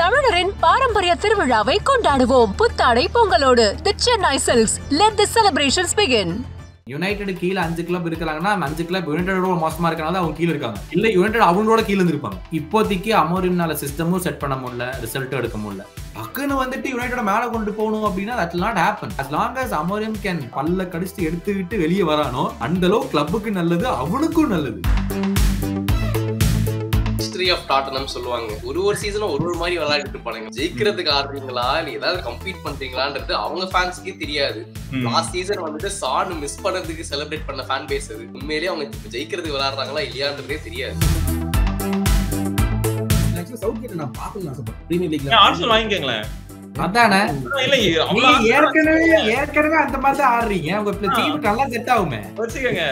தமிழரின் பாரம்பரிய திருவிழாவை கொண்டாடுவோம் புத்தாடை பொங்கலோடு. The Chennai Silks. Let the celebrations begin. United கீழ 5 கிளப் இருக்காங்கன்னா அந்த 5 கிளப் யுனைடெடோட மோசமா இருக்கனால அவங்க கீழ இருக்காங்க. இல்ல யுனைடெட் அவங்களோட கீழ இருந்திருப்பாங்க. இப்போதைக்கு அமோரிம்னால சிஸ்டமும் செட் பண்ண முடியல, ரிசல்ட் எடுக்க முடியல. டக்குன்னு வந்துட்டு யுனைடெட மேல கொண்டு போகணும் அப்படின்னா that will not happen. As long as Amorim can பல்ல கடிச்சு எடுத்துக்கிட்டு வெளியே வரானோ அந்த அளவு கிளப்புக்கு நல்லது, அவனுக்கும் நல்லது. ஹிஸ்டரி ஆஃப் டாட்டனம் சொல்லுவாங்க. ஒரு சீசனும் ஒரு மாதிரி விளையாடிட்டு இருப்பாங்க. ஜெயிக்கிறதுக்கு ஆடுறீங்களா இல்ல ஏதாவது கம்பீட் பண்றீங்களான்றது அவங்க ஃபேன்ஸ்க்கே தெரியாது. லாஸ்ட் சீசன் வந்துட்டு சான் மிஸ் பண்ணதுக்கு செலிப்ரேட் பண்ண ஃபேன் பேஸ் அது. உண்மையிலேயே அவங்க ஜெயிக்கிறதுக்கு விளையாடுறாங்களா இல்லையான்றதே தெரியாது. சவுத்கேட் நான் பார்க்கணும் ஆசைப்படுறேன். பிரீமியர் லீக்ல ஆர்சனல் வாங்கிக்கங்களே. அதானே இல்ல ஏற்கனவே அந்த மாதிரி தான் ஆடுறீங்க. உங்க டீம் நல்லா செட் ஆகுமே. வச்சுக்கங்க.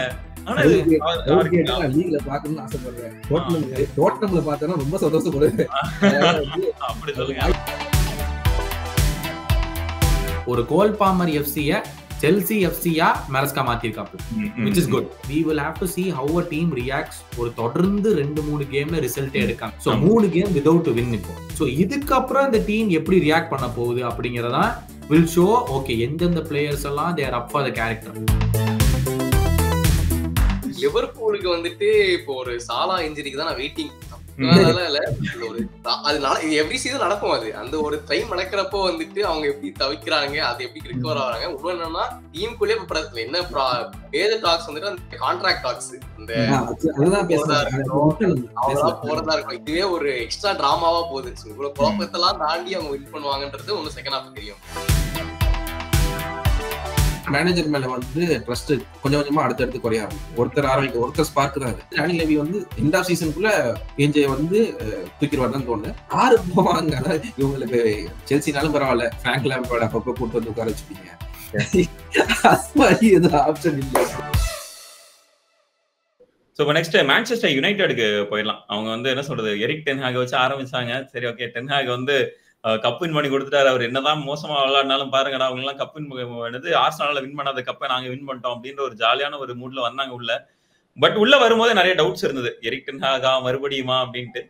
ஆனா லீக்ல பார்க்கணும்னு ஆசைப்படுறேன். டோட்டனம்ல பார்த்தா ரொம்ப சந்தோஷப்படுவேன். அப்படி சொல்லுங்க. ஒரு கோல் பாமர் எஃப்சிய செல்சி எஃப்சியா மெரஸ்கா மாத்திருக்காப்ல, which is good. We will have to see how a team reacts. ஒரு தொடர்ந்து 2-3 கேம்ல ரிசல்ட் எடுக்காங்க. சோ 3 கேம் without win இப்போ. சோ இதுக்கு அப்புறம் இந்த டீம் எப்படி ரியாக்ட் பண்ண போகுது அப்படிங்கறத will show. ஓகே, எந்தெந்த பிளேயர்ஸ் எல்லாம் they are up for the character. லிவர்பூலுக்கு வந்துட்டு இப்போ ஒரு சாலா இன்ஜுரிக்கு தான் நான் வெயிட்டிங். அதனால எவ்ரி சீசன் நடக்கும். அது அந்த ஒரு டைம் நடக்கிறப்போ வந்துட்டு அவங்க எப்படி தவிக்கிறாங்க, அது எப்படி ரிகவர் ஆகுறாங்க. இன்னும் என்னன்னா டீமுக்குள்ளே என்ன பேத டாக்ஸ் வந்துட்டு அந்த கான்ட்ராக்ட் டாக்ஸ் போறதா இருக்கும். இதுவே ஒரு எக்ஸ்ட்ரா டிராமாவா போகுது. இவ்வளவு குழப்பத்தெல்லாம் தாண்டி அவங்க வின் பண்ணுவாங்கன்றது ஒன்னு செகண்ட் ஹாஃப் தெரியும். மேனேஜர் மேல வந்து ட்ரஸ்ட் கொஞ்சம் கொஞ்சமா அடுத்தடுத்து குறைய ஆரம்பிக்கும். ஒருத்தர் ஸ்பார்க் தான். டானி லெவி வந்து இந்த சீசனுக்குள்ள ஏஞ்சே வந்து தூக்கிடுவார் தான் தோணுது. 6 போவாங்க. அதாவது இவங்களுக்கு செல்சினாலும் பரவாயில்ல, பிராங்க் லாம்பர்ட் அப்பப்போ கூட்டு வந்து உட்கார வச்சுப்பீங்க. அது மாதிரி எதுவும் ஆப்ஷன் இல்லை. சோ இப்போ நெக்ஸ்ட் மான்செஸ்டர் யுனைடெடுக்கு போயிடலாம். அவங்க வந்து என்ன சொல்றது, எரிக் டென் ஹாக் வச்சு ஆரம்பிச்சாங்க. சரி, ஓகே, டென் ஹாக் வந்து கப் வின் பண்ணி கொடுத்துட்டாரு. அவர் என்னதான் மோசமா விளையாடினாலும் பாருங்கடா, அவங்க எல்லாம் கப் வின் பண்ணது, ஆர்சனல்ல வின் பண்ணாத கப்பை நாங்க வின் பண்ணிட்டோம் அப்படின்ற ஒரு ஜாலியான ஒரு மூட்ல வந்தாங்க உள்ள. பட் உள்ள வரும்போது நிறைய டவுட்ஸ் இருந்தது, எரிக் டென் ஹாகா மறுபடியுமா அப்படின்ட்டு.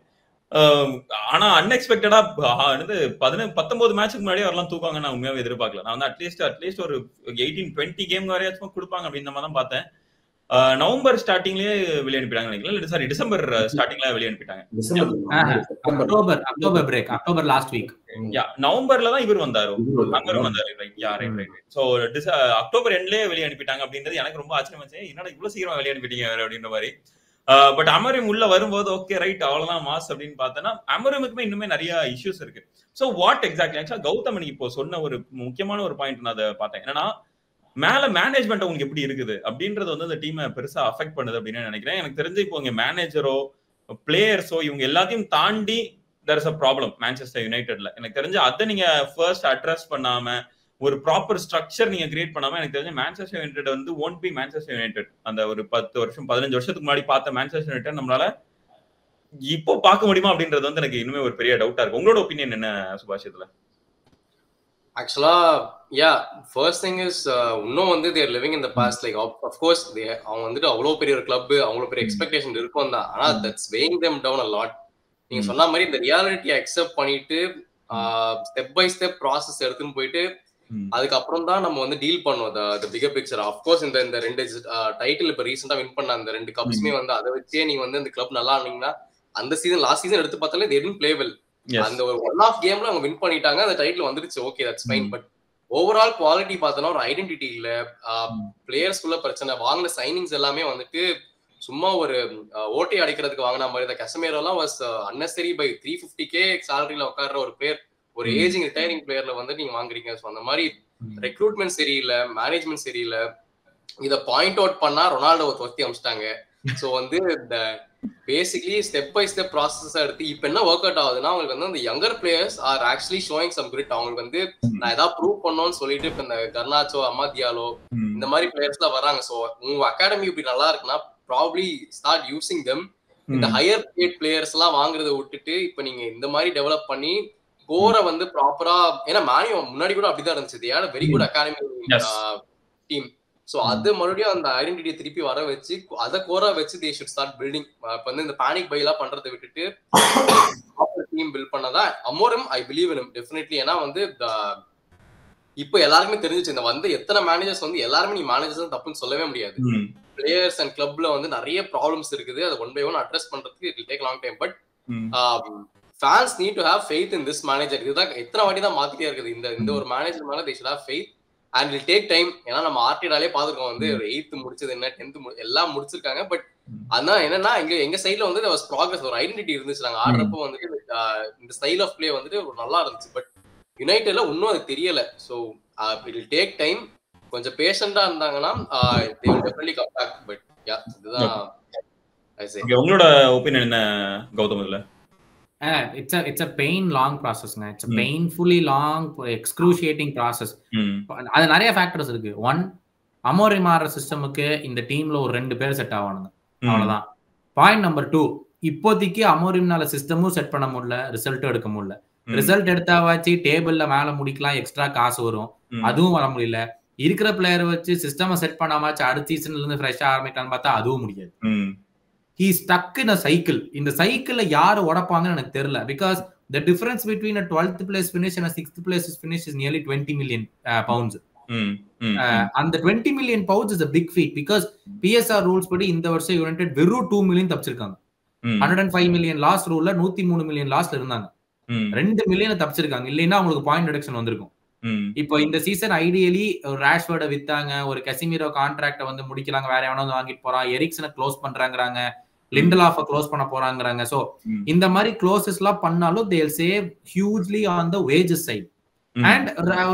ஆனா அன்எக்ஸ்பெக்டடா 19 மேட்சுக்கு முன்னாடியே அவரெல்லாம் தூக்குவாங்க நான் உண்மையாவே எதிர்பார்க்கல. நான் வந்து அட்லீஸ்ட் ஒரு 18-20 கேம் வரையாச்சும் கொடுப்பாங்க அப்படின்னு நம்ம தான் பார்த்தேன். நவம்பர் ஸ்டார்டிங்லயே வெளியே அனுப்பிட்டாங்க நினைக்கிறேன். சாரி, டிசம்பர் ஸ்டார்டிங்ல வெளியே அனுப்பிட்டாங்க. October last week. நவம்பர்ல தான் இவர் வந்தாரு. சோ அக்டோபர் எண்ட்லயே வெளியே அனுப்பிட்டாங்க அப்படின்றது எனக்கு ரொம்ப ஆச்சரியமாச்சு. என்னடா இவ்வளவு சீக்கிரமா வெளியே அனுப்பிட்டீங்க அப்படின்ற மாதிரி. பட் அமரிம் உள்ள வரும்போது ஓகே ரைட் அவ்வளவுதான் மாஸ் அப்படின்னு பார்த்தோன்னா அமரிமுக்குமே இன்னுமே நிறைய இஷ்யூஸ் இருக்கு. சோ வாட் எக்ஸாக்ட்லி ஆக்சுவலா கௌதம் இப்போ சொன்ன ஒரு முக்கியமான ஒரு பாயிண்ட் நான் அதை பார்த்தேன். என்னன்னா மேல மேனேஜ்மெண்ட் உங்களுக்கு எப்படி இருக்குது அப்படின்றது வந்து அந்த டீமை பெருசா அஃபெக்ட் பண்ணுது அப்படின்னு நினைக்கிறேன். எனக்கு தெரிஞ்சு இப்போ இங்க மேனேஜரோ பிளேயர்ஸோ இவங்க எல்லாத்தையும் தாண்டி there is a problem Manchester யுனைடெட்ல. எனக்கு தெரிஞ்சு அதை நீங்க ஃபர்ஸ்ட் அட்ரஸ் பண்ணாம ஒரு ப்ராப்பர் ஸ்ட்ரக்சர் நீங்க கிரியேட் பண்ணாம எனக்கு தெரிஞ்சு மான்செஸ்டர் யுனைடெட் வந்து won't be மான்செஸ்டர் யுனைடெட். அந்த ஒரு 10 வருஷம் 15 வருஷத்துக்கு முன்னாடி பார்த்த மான்செஸ்டர் யுனைடெட் நம்மளால இப்போ பார்க்க முடியுமா அப்படின்றது வந்து எனக்கு இன்னுமே ஒரு பெரிய டவுட்டா இருக்கு. உங்களோட ஒப்பீனியன் என்ன சுபாஷ் இதுல? ஆக்சுவலா ஃபர்ஸ்ட் திங் இஸ் இன்னும் வந்து their living in the past. Like of course அவங்க வந்துட்டு அவ்வளோ பெரிய ஒரு கிளப், அவ்வளோ பெரிய எக்ஸ்பெக்டேஷன் இருக்கும் தான். ஆனா that's weighing them down a lot. நீங்க சொன்ன மாதிரி இந்த ரியாலிட்டியை அக்செப்ட் பண்ணிட்டு ஸ்டெப் பை ஸ்டெப் ப்ராசஸ் எடுத்துன்னு போயிட்டு அதுக்கப்புறம் தான் நம்ம வந்து டீல் பண்ணுவோம் த பிகர் பிக்சர். அஃப்கோர்ஸ் இந்த 2 டைட்டில் இப்போ ரீசெண்டா வின் பண்ண அந்த 2 கப்ஸுமே வந்து அதை வச்சே நீங்க வந்து இந்த கிளப் நல்லா ஆனீங்கன்னா அந்த சீசன் லாஸ்ட் சீசன் எடுத்து பார்த்தாலே they didn't play well. அந்த ஒரு ஒன் ஆஃப் கேம்ல அவங்க வின் பண்ணிட்டாங்க, அந்த டைட்டில் வந்துருச்சு, okay that's fine. But overall quality பார்த்தோன்னா ஒரு ஐடென்டிட்டி இல்ல, பிளேயர்ஸ்குள்ள பிரச்சனை, வாங்கின சைனிங்ஸ் எல்லாமே வந்துட்டு சும்மா ஒரு ஓட்டை அடிக்கிறதுக்கு வாங்கின மாதிரி. இந்த கசமேரோலாம் வாஸ் அன்னெசரி பை 350K சேலரியில உட்கார்ற ஒரு பிளேயர், ஒரு ஏஜிங் ரிட்டையரிங் பிளேயர்ல வந்து நீங்க வாங்குறீங்க. ஸோ அந்த மாதிரி ரெக்ரூட்மெண்ட் சரியில்லை, மேனேஜ்மெண்ட் சரியில்லை. இதை பாயிண்ட் அவுட் பண்ணா ரொனால்டோ தொத்தி அமிச்சிட்டாங்க. ஸோ வந்து இந்த basically step by step process எடுத்து இப்போ என்ன ஒர்க் அவுட் ஆகுதுன்னா அவங்களுக்கு வந்து அந்த younger players are actually showing some grit. அவங்களுக்கு வந்து நான் ஏதாவது ப்ரூவ் பண்ணோன்னு சொல்லிட்டு இப்போ இந்த கர்னாச்சோ, அமாதியாலோ இந்த மாதிரி பிளேயர்ஸ் எல்லாம் வராங்க. ஸோ உங்க அகாடமி இப்படி நல்லா இருக்குன்னா ப்ராபப்லி ஸ்டார்ட் யூசிங் தெம். இந்த ஹையர் பேட் பிளேயர்ஸ் எல்லாம் வாங்குறத விட்டுட்டு இப்போ நீங்க இந்த மாதிரி டெவலப் பண்ணி கோரை வந்து ப்ராப்பரா, ஏன்னா மேனியோ முன்னாடி கூட அப்படிதான் இருந்துச்சு, ஏன்னா very good academy team. So அது மறுபடியும் அந்த ஐடென்டிட்டியை திருப்பி வர வச்சு அதை கோரா வச்சு தே ஷுட் ஸ்டார்ட் பில்டிங். இப்ப வந்து இந்த பேனிக் பை எல்லாம் பண்றதை விட்டுட்டு டீம் பில்ட் பண்ணதா அமோரம். I believe in definitely. ஏன்னா வந்து இப்போ எல்லாருக்குமே தெரிஞ்சிச்சு இந்த வந்து எத்தனை மேனேஜர்ஸ் வந்து எல்லாருமே நீ மேனேஜர்ஸ் தப்புன்னு சொல்லவே முடியாது. பிளேயர்ஸ் அண்ட் கிளப்ல வந்து நிறைய ப்ராப்ளம்ஸ் இருக்குது. அதை ஒன் பை ஒன் அட்ரஸ் பண்றதுக்கு it will take long time. But fans need to have faith in this manager. இதுதான் எத்தனை வாட்டி தான் மாத்திட்டே இருக்குது. இந்த ஒரு மேனேஜர் மேல they should have faith and will take time. ஏன்னா நம்ம ஆர்டிடாலே பாத்துருக்கோம் வந்து 8th முடிச்சது என்ன 10th எல்லாம் முடிச்சிருக்காங்க. பட் அதான் என்னன்னா எங்க சைட்ல வந்து there was progress, ஒரு ஐடென்டிட்டி இருந்துச்சு. நாங்க ஆடுறப்போ வந்துட்டு இந்த ஸ்டைல் ஆஃப் பிளே வந்துட்டு ஒரு நல்லா இருந்துச்சு. பட் யுனைடெட்ல இன்னும் அது தெரியல. So it will take time. கொஞ்சம் பேஷண்டா இருந்தாங்கன்னா they will definitely come back. But yeah இதுதான் I say. உங்களோட ஒபினியன் என்ன கௌதம்? இதுல it's a pain long process. It's a painfully long excruciating process. அது நிறைய ஃபேக்டர்ஸ் இருக்கு. ஒன், அமோரிம் ஆடுற சிஸ்டமுக்கு இந்த டீம்ல ஒரு 2 பேர் செட் ஆவானுங்க, அவ்வளவுதான். பாயிண்ட் நம்பர் 2, இப்போதைக்கு அமோரிம்னால சிஸ்டமும் செட் பண்ண முடியல, ரிசல்ட்டும் எடுக்க முடியல. ரிசல்ட் எடுத்தாவாச்சு டேபிள்ல மேல முடிக்கலாம், எக்ஸ்ட்ரா காசு வரும், அதுவும் வர முடியல. இருக்கிற பிளேயரை வச்சு சிஸ்டமை செட் பண்ணாமாச்சு அடுத்த சீசன்ல இருந்து ஃப்ரெஷ்ஷா ஆரம்பிக்கலாம்னு பார்த்தா அதுவும் முடியாது. He stuck in a cycle. இந்த சைக்கிள்ல யாரு உடைப்பாங்கன்னு எனக்கு தெரியல. Because the difference between a 12th place finish and a 6th place finish is nearly 20 million pounds. And the 20 million pounds is a big feat because PSR rules படி இந்த வருஷம் United வெறும் 2 million தப்பிச்சிருக்காங்க. 105 million loss ரூல்ல 103 million லாஸ்ல இருந்தாங்க. 2 million தப்பிச்சிருக்காங்க. இல்லைன்னா அவங்களுக்கு point reduction வந்திருக்கும். இப்போ இந்த சீசன் ஐடியலி ஒரு ராஷ்வர்டை வித்தாங்க, ஒரு கசிமிரோ கான்ட்ராக்ட வந்து முடிக்கலாங்க, வேற எவனாவது வாங்கிட்டு போறான், எரிக்சனை க்ளோஸ் பண்றாங்கறாங்க, லிண்டலாஃப க்ளோஸ் பண்ண போறாங்கறாங்க. சோ இந்த மாதிரி க்ளோசஸ் எல்லாம் பண்ணாலும் they will save hugely on the wages side. And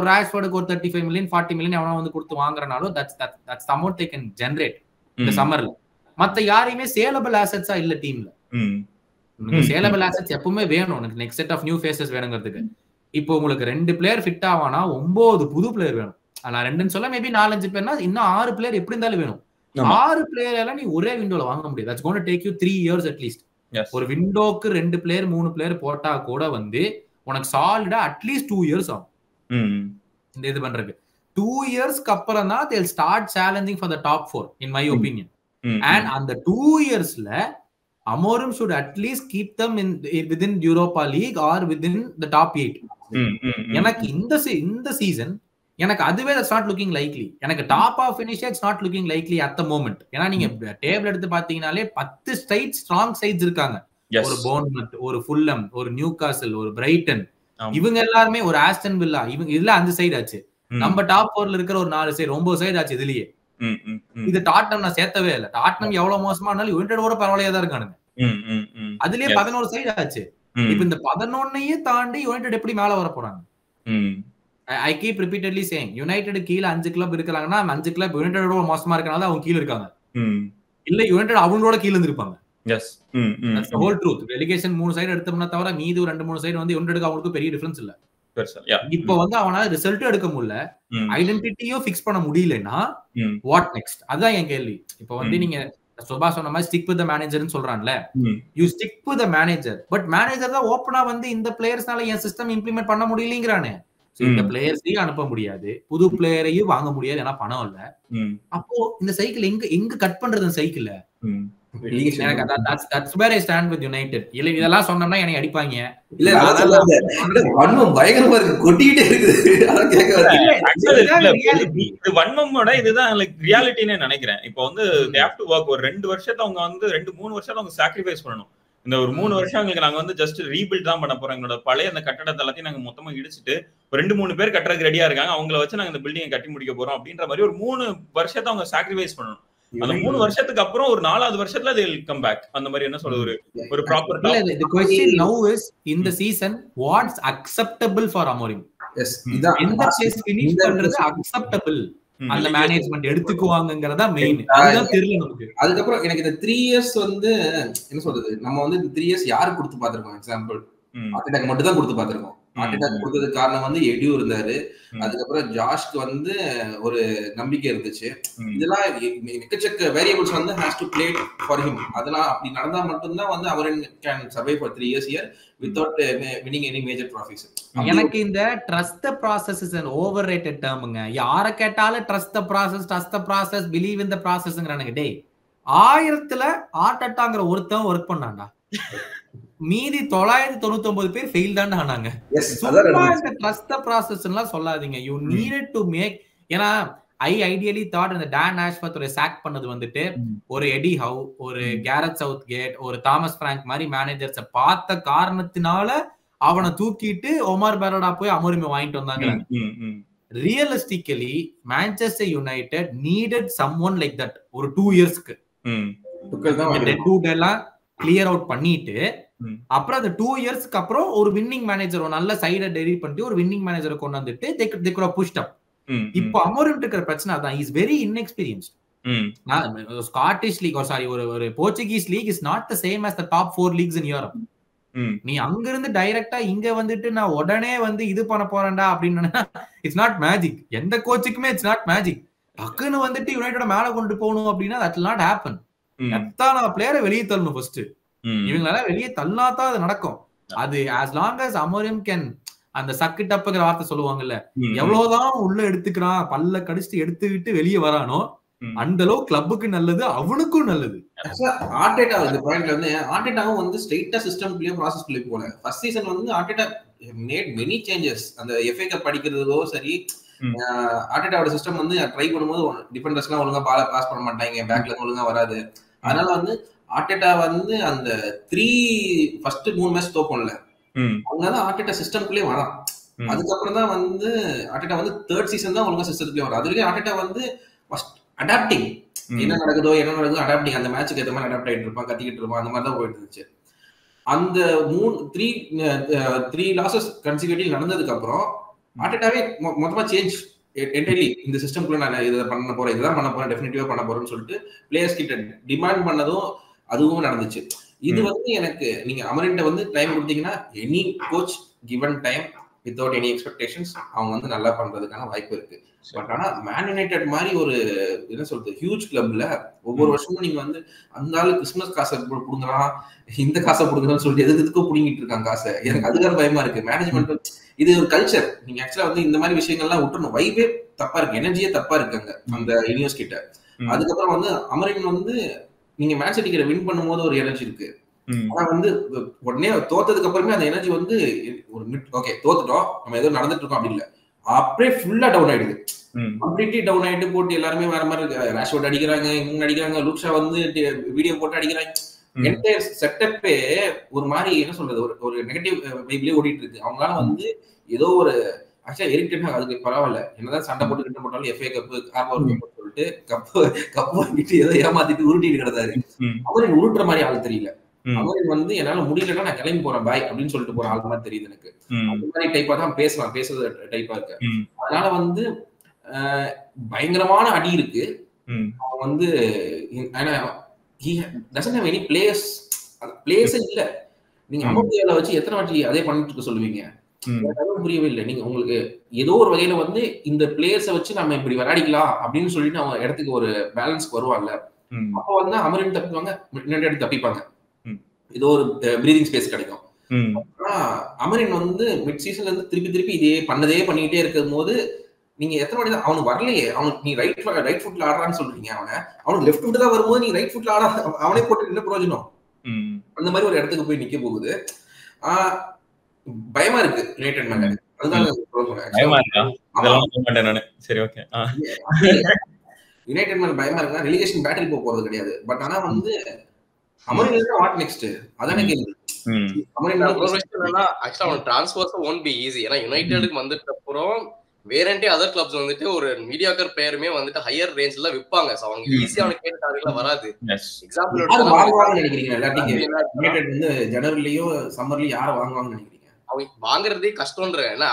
ராஷ்வர்டுக்கு ஒரு 35 million 40 million எவனா வந்து கொடுத்து வாங்குறனாலும் that's the amount they can generate இந்த சம்மர்ல. மத்த யாரையுமே சேலபிள் அசெட்ஸா இல்ல டீம்ல. சேலபிள் அசெட்ஸ் எப்பவுமே வேணும். உனக்கு next set of new faces வேணுங்கிறதுக்கு. இப்போ உங்களுக்கு 2 பிளேயர் ஃபிட் ஆவானா 9 புது பிளேயர் வேணும். நான் 2ன்னு சொல்ல மேபி 4-5 பேர்னா இன்னும் 6 பிளேயர் எப்படி இருந்தாலும் வேணும். 6 பிளேயர் எல்லாம் நீ ஒரே விண்டோல வாங்க முடியாது. That's going to take you 3 years at least. ஒரு விண்டோக்கு 2 பிளேயர் 3 பிளேயர் போட்டா கூட வந்து உனக்கு சாலிடா அட்லீஸ்ட் 2 years ஆகும் இந்த இது பண்றதுக்கு. 2 yearsக்கு அப்புறம் தான் they'll start challenging for the top 4 in my opinion. And அந்த 2 yearsல Amorim should at least keep them within Europa League or within the top 8. எனக்கு இந்த சீசன் எனக்கு அதுவே that's not looking likely. எனக்கு top of finish it's not looking likely at the moment. ஏன்னா நீங்க table எடுத்து பாத்தீங்கன்னாலே 10 strong sides இருக்காங்க. ஒரு போர்ன்மவுத், ஒரு ஃபுல்லம், ஒரு நியூகாசல், ஒரு பிரைட்டன், இவங்க எல்லாருமே ஒரு ஆஸ்டன் வில்லா, இவங்க இதுல 5 சைடு ஆச்சு. நம்ம டாப் 4ல இருக்கிற ஒரு 4 சைடு 9 சைடு ஆச்சு இதுலயே. இது டாட்னம் நான் சேர்த்தவே இல்ல. டாட்னம் எவ்வளவு மோசமானாலும் யுனைடெடோட பரவாயில்லையா தான் இருக்கானுங்க. அதுலயே 11 சைடு ஆச்சு. இப்ப இந்த 11ஐயே தாண்டி யுனைடெட் எப்படி மேல வர போறாங்க? I keep repeatedly saying United கீழ 5 கிளப் இருக்காங்கன்னா 5 கிளப் யுனைடெடோட மோசமா இருக்கனால அவங்க கீழ இருக்காங்க. இல்ல யுனைடெட் அவங்களோட கீழ இருந்திருப்பாங்க. Yes. That's the whole truth. Relegation 3 side எடுத்தோம்னா தவிர மீதி 2-3 சைடு வந்து யுனைடெட்க்கு அவங்களுக்கு பெரிய டிஃபரன்ஸ் இல்ல. இப்போ வந்து அவனால ரிசல்ட் எடுக்க முடியல, ஐடென்டிட்டியும் ஃபிக்ஸ் பண்ண முடியலன்னா வாட் நெக்ஸ்ட்? அதான் என் கேள்வி. இப்போ வந்து நீங்க சுபா சொன்ன மாதிரி ஸ்டிக் வித் தி மேனேஜர்னு சொல்றான்ல, you stick with the manager. But manager தான் ஓப்பனா வந்து இந்த பிளேயர்ஸ்னால என் சிஸ்டம் இம்ப்ளிமெண்ட் பண்ண முடியலங்கறானே. இந்த பிளேயர்ஸையும் அனுப்ப முடியாது, புது பிளேயரையும் வாங்க முடியாது, ஏன்னா பணம் இல்ல. அப்போ இந்த சைக்கிள் எங்க கட் பண்றது? இந்த சைக்கிள் எனக்கு that's where I stand with United. இல்ல இதெல்லாம் சொன்னோம்னா என்னை அடிப்பாங்க. இல்ல வன்மம் பயங்கரமா இருக்கு, கொட்டிக்கிட்டே இருக்குது. அத கேக்க இது வன்மமோட இதுதான் ரியாலிட்டினே நினைக்கிறேன். இப்போ வந்து they have to work. ஒரு 2 வருஷத்தை அவங்க வந்து 2-3 வருஷத்தை அவங்க சாக்ரிஃபைஸ் பண்ணணும். இந்த ஒரு 3 வருஷம் எங்களுக்கு நாங்க வந்து ஜஸ்ட் ரீபில்ட் தான் பண்ண போறோம். எங்களோட பழைய அந்த கட்டடத்தை எல்லாத்தையும் நாங்க மொத்தமா இடிச்சுட்டு ஒரு 2-3 பேர் கட்டுறதுக்கு ரெடியா இருக்காங்க, அவங்கள வச்சு நாங்க இந்த பில்டிங்கை கட்டி முடிக்க போறோம் அப்படின்ற மாதிரி ஒரு 3 வருஷத்தை அவங்க சாக்ரிஃபைஸ் பண்ணணும். அந்த 3 வருஷத்துக்கு அப்புறம் ஒரு 4வது வருஷத்துல they will come back. அந்த மாதிரி என்ன சொல்றது, ஒரு proper the question now is in the season what's acceptable for Amorim? Yes, இத இந்த பேஸ் finish பண்றது acceptable அந்த மேனேஜ்மென்ட் எடுத்துக்குவாங்கங்கறதா மெயின். அதுதான் தெரியல நமக்கு. அதுக்கு அப்புறம் எனக்கு இந்த 3 இயர்ஸ் வந்து என்ன சொல்றது, நம்ம வந்து இந்த 3 இயர்ஸ் யாருக்கு கொடுத்து பாத்துறோம்? எக்ஸாம்பிள் ஆர்டெட்டாக்கு மட்டும் தான் கொடுத்து பாத்துறோம். ஆர்டெட்டாக்கு கொடுத்ததுக்கு காரணம் வந்து எடியூ இருந்தாரு, அதுக்கப்புறம் ஜாஷ்க்கு வந்து ஒரு நம்பிக்கை இருந்துச்சு. இதெல்லாம் எக்கச்சக்க வேரியபிள்ஸ் வந்து has to play for him. அதெல்லாம் அப்படி நடந்தா மட்டும்தான் வந்து அவர் can survive for 3 years here without winning any major trophies. எனக்கு இந்த trust the process is an overrated termங்க. யார கேட்டாலும் trust the process believe in the ப்ராசஸ்ங்கறானுங்க. டேய் 1000ல ஆர்டெட்டாங்கற ஒருத்தன் வர்க் பண்ணான்டா. மீதி 999 பேர் ஃபெயில் தான் ஆனாங்க. சும்மா இந்த ட்ரஸ்ட் ப்ராசஸ் எல்லாம் சொல்லாதீங்க. யூ நீடட் டு மேக், ஏன்னா ஐடியலி தாட் இந்த டான் ஆஷ்வர்த் ஒரு சாக் பண்ணது வந்துட்டு ஒரு எடி ஹவ், ஒரு கேரட் சவுத் கேட், ஒரு தாமஸ் பிராங்க் மாதிரி மேனேஜர்ஸை பார்த்த காரணத்தினால அவனை தூக்கிட்டு ஒமார் பெரடா போய் அமோரிமை வாங்கிட்டு வந்தாங்க. Realistically Manchester United needed someone like that ஒரு 2 இயர்ஸ்க்கு. கிளியர் அவுட் பண்ணிட்டு அப்புறம் அந்த 2 இயர்ஸ்க்கு அப்புறம் ஒரு வின்னிங் மேனேஜர், ஒரு நல்ல சைட டெரிவ் பண்ணிட்டு ஒரு வின்னிங் மேனேஜரை கொண்டு வந்துட்டு they could have pushed up. இப்போ அமோரிம் இருக்கிற பிரச்சனை அதான், is very inexperienced. Scottish league ஒரு Portuguese league is not the same as the top 4 leagues in Europe. நீ அங்க இருந்து டைரக்டா இங்க வந்துட்டு நான் உடனே வந்து இது பண்ண போறேன்டா அப்படின்னு இட்ஸ் நாட் மேஜிக். எந்த கோச்சுக்குமே இட்ஸ் நாட் மேஜிக். டக்குன்னு வந்துட்டு யுனைடெட் மேல கொண்டு போகணும் அப்படின்னா that will not happen. எத்தனை பிளேயரை வெளியே தள்ளணும் ஃபர்ஸ்ட், இவங்களால வெளியே தள்ளாதான் அது நடக்கும். அது as long as Amorim can, அந்த சக்கு டப்புங்கிற வார்த்தை சொல்லுவாங்கல்ல, எவ்வளவுதான் உள்ள எடுத்துக்கிறான் பல்ல கடிச்சிட்டு எடுத்துக்கிட்டு வெளியே வரானோ அந்த அளவு கிளப்புக்கு நல்லது, அவனுக்கும் நல்லது. ஆர்டேட்டா இந்த பாயிண்ட்ல வந்து ஆர்டேட்டாவும் வந்து ஸ்ட்ரெயிட்டா சிஸ்டம்க்குள்ளே ப்ராசஸ்க்குள்ளே போல. ஃபர்ஸ்ட் சீசன் வந்து ஆர்டேட்டா மேட் மெனி சேஞ்சஸ். அந்த FA கப் படிக்கிறதோ சரி, ஆர்டேட்டாவோட சிஸ்டம் வந்து ட்ரை பண்ணும்போது டிஃபெண்டர்ஸ்லாம் ஒழுங்கா பால பாஸ் பண்ண மாட்டாங்க, பேக்ல ஒழுங்கா வராது. அதனால வந்து ஆர்டேட்டா வந்து அந்த 3 ஃபர்ஸ்ட் 3 மேட்ச் தோப்போம்ல, அவங்கதான் ஆர்டேட்டா சிஸ்டம்க்குள்ளே வரான். அதுக்கப்புறம் தான் வந்து ஆர்டேட்டா வந்து 3rd சீசன் தான் ஒழுங்கா சிஸ்டத்துக்குள்ளே வரும். அது வரைக்கும் ஆர்டேட்டா வந்து அடாப்டிங், என்ன நடக்குதோ அடாப்டிங், அந்த மேட்சுக்கு ஏற்ற மாதிரி அடாப்ட் ஆகிட்டு இருப்பான், கத்திக்கிட்டு இருப்பான், அந்த மாதிரி தான் போயிட்டு இருந்துச்சு. அந்த 3 லாசஸ் கன்சிக்யூட்டிவ் நடந்ததுக்கு அப்புறம் ஆர்டேட்டாவே மொத்தமா சேஞ்ச் என்டையர்லி. இந்த சிஸ்டம்குள்ள நான் இதை பண்ண போறேன், இதுதான் பண்ண போறேன், டெஃபினட்டிவா பண்ண போறேன்னு சொல்லிட்டு பிளேயர்ஸ் கிட்ட டிமாண்ட் பண்ணதும் அதுவும் நடந்துச்சு. இது வந்து எனக்கு நீங்க அமரின்ட்ட வந்து டைம் கொடுத்தீங்கன்னா, any coach given time without any expectations அவங்க வந்து நல்லா பண்றதுக்கான வாய்ப்பு இருக்கு. பட் ஆனா மேன் யுனைடெட் மாதிரி ஒரு என்ன சொல்றது ஹியூஜ் கிளப்ல ஒவ்வொரு வருஷமும் நீங்க வந்து அந்த ஆளு கிறிஸ்துமஸ் காசை புடுங்குறான், இந்த காசை புடுங்குறான்னு சொல்லிட்டு எதுக்கும் புடுங்கிட்டு இருக்காங்க காசை. எனக்கு அதுக்கான பயமா இருக்கு. மேனேஜ்மெண்ட் இது ஒரு கல்ச்சர். நீங்க ஆக்சுவலா வந்து இந்த மாதிரி விஷயங்கள்லாம் விட்டுறணும். வைபே தப்பா இருக்கு, எனர்ஜியே தப்பா இருக்காங்க அந்த யூனிவர்ஸ் கிட்ட. அதுக்கப்புறம் வந்து அமரின் வந்து நீங்க மேட்ச் அடிக்கிற வின் பண்ணும் போது ஒரு எனர்ஜி இருக்கு. ஆனா வந்து உடனே தோத்ததுக்கு அப்புறமே அந்த எனர்ஜி வந்து ஒரு ஓகே தோத்துட்டோம், நம்ம ஏதோ நடந்துட்டு இருக்கோம் அப்படி இல்ல, அப்படியே ஃபுல்லா டவுன் ஆயிடுது. கம்ப்ளீட்லி டவுன் ஆயிட்டு போட்டு எல்லாருமே வேற மாதிரி ராஷ்வர்ட் அடிக்கிறாங்க, இவங்க அடிக்கிறாங்க, லூக்ஷா வந்து வீடியோ போட்டு அடிக்கிறாங்க. என்டையர் செட்டப்பே ஒரு மாதிரி என்ன சொல்றது ஒரு நெகட்டிவ் வைப்லயே ஓடிட்டு இருக்கு. அவங்களால வந்து ஏதோ ஒரு ஆக்சுவலா எரிக் டென் ஹாக் அதுக்கு பரவாயில்ல, என்னதான் சண்டை போட்டு கிட்ட போட்டாலும் FA கப் கார்போர் கப் சொல்லிட்டு கப் வாங்கிட்டு ஏதோ ஏமாத்திட்டு உருட்டிட்டு கிடந்தாரு. அவரு உருட்டுற மாதிரி ஆள் தெரியல. அவரு வந்து என்னால முடியலன்னா நான் கிளம்பி போறேன் பாய் அப்படின்னு சொல்லிட்டு போற ஆள் மாதிரி தெரியுது எனக்கு. அந்த மாதிரி டைப்பா தான் பேசுறது டைப்பா இருக்கு. அதனால வந்து பயங்கரமான அடி இருக்கு. அவன் வந்து பிளேயர்ஸ் இல்ல. நீங்க அமௌண்ட் வச்சு எத்தனை வாட்டி அதே பண்ணிட்டு இருக்க சொல்லுவீங்க? புரியவே இல்லை. நீங்க உங்களுக்கு ஏதோ ஒரு வகையில வந்து இந்த பிளேயர்ஸை வச்சு நம்ம இப்படி விளையாடிக்கலாம் அப்படின்னு சொல்லிட்டு அவங்க இடத்துக்கு ஒரு பேலன்ஸ்க்கு வருவாங்கல்ல. அப்போ வந்து அமரின் தப்பிப்பாங்க, யுனைடெட் தப்பிப்பாங்க, ஏதோ ஒரு பிரீதிங் ஸ்பேஸ் கிடைக்கும். ஆனா அமரின் வந்து மிட் சீசன்ல இருந்து திருப்பி இதே பண்ணிக்கிட்டே இருக்கும் போது நீங்க எத்தனை வாட்டி தான் அவனுக்கு வரலையே. அவனுக்கு நீ ரைட் ஃபுட்ல ஆடுறான்னு சொல்றீங்க, அவனுக்கு லெஃப்ட் ஃபுட் தான் வரும்போது நீ ரைட் ஃபுட்ல ஆட அவனே போட்டு என்ன பிரயோஜனம்? அந்த மாதிரி ஒரு இடத்துக்கு போய் நிக்க போகுது. பயமா இருக்கு யுனைடெட் மேல. அதுதான் யுனைடெட் மேல பயமா இருக்குன்னா ரெலிகேஷன் பேட்டில் போறது கிடையாது. பட் ஆனா வந்து அமரின் வாட் நெக்ஸ்ட் அதானே கேள்வி. யுனைடெடுக்கு வந்துட்டு அப்புறம் வேறண்டே அதர் கிளப்ஸ் வந்துட்டு ஒரு மீடியாக்கர் பிளேயருமே வந்துட்டு ஹையர் ரேஞ்ச்ல விப்பாங்க. சோ அவங்க ஈஸியா அவனுக்கு கேட்ட டார்கெட்ல வராது. எக்ஸாம்பிள் ஜனவரிலயோ சம்மர்லயோ யார வாங்குவாங்கன்னு நினைக்கிறீங்க? அவங்க வாங்குறதே கஷ்டம்ன்ற. ஏன்னா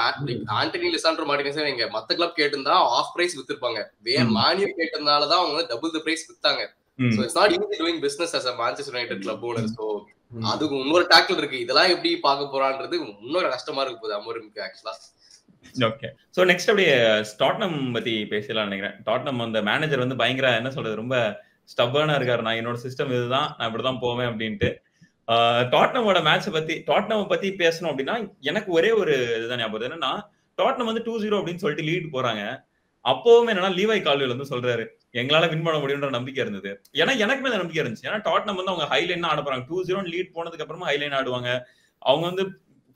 ஆண்டனி லிசாண்ட்ரோ மார்டினஸ் எங்க மத்த கிளப் கேட்டிருந்தா ஆஃப் பிரைஸ் வித்திருப்பாங்க. மானியூ கேட்டதுனாலதான் அவங்க டபுள் தி பிரைஸ் வித்தாங்க. So it's not easy doing business as a Manchester United club owner. So அதுக்கு இன்னொரு டாக்கிள் இருக்கு. இதெல்லாம் எப்படி பார்க்க போறான்றது இன்னொரு கஷ்டமா இருக்கு போகுது அமோரிம்க்கு ஆக்சுவலா. ஓகே, சோ நெக்ஸ்ட் அப்படியே டாட்னம் பத்தி பேசலாம் நினைக்கிறேன். டாட்னம் அந்த மேனேஜர் வந்து பயங்கர என்ன சொல்றது ரொம்ப ஸ்டப்பர்னா இருக்காரு. நான் என்னோட சிஸ்டம் இதுதான், நான் இப்படிதான் போவேன் அப்படின்ட்டு. டாட்னமோட மேட்சை பத்தி பேசணும் அப்படின்னா எனக்கு ஒரே ஒரு இதுதான் ஞாபகம். என்னன்னா டாட்னம் வந்து 2-0 அப்படின்னு சொல்லிட்டு லீட் போறாங்க. அப்பவும் என்னன்னா லீவை கால்வேல் வந்து சொல்றாரு எங்களால வின் பண்ண முடியும்ன்ற நம்பிக்கை இருந்தது. ஏன்னா எனக்குமே அந்த நம்பிக்கை இருந்துச்சு. ஏன்னா டாட்னம் வந்து அவங்க ஹைலைன் ஆட போறாங்க. 2-0 லீட் போனதுக்கு அப்புறமா ஹைலைன் ஆடுவாங்க. அவங்க வந்து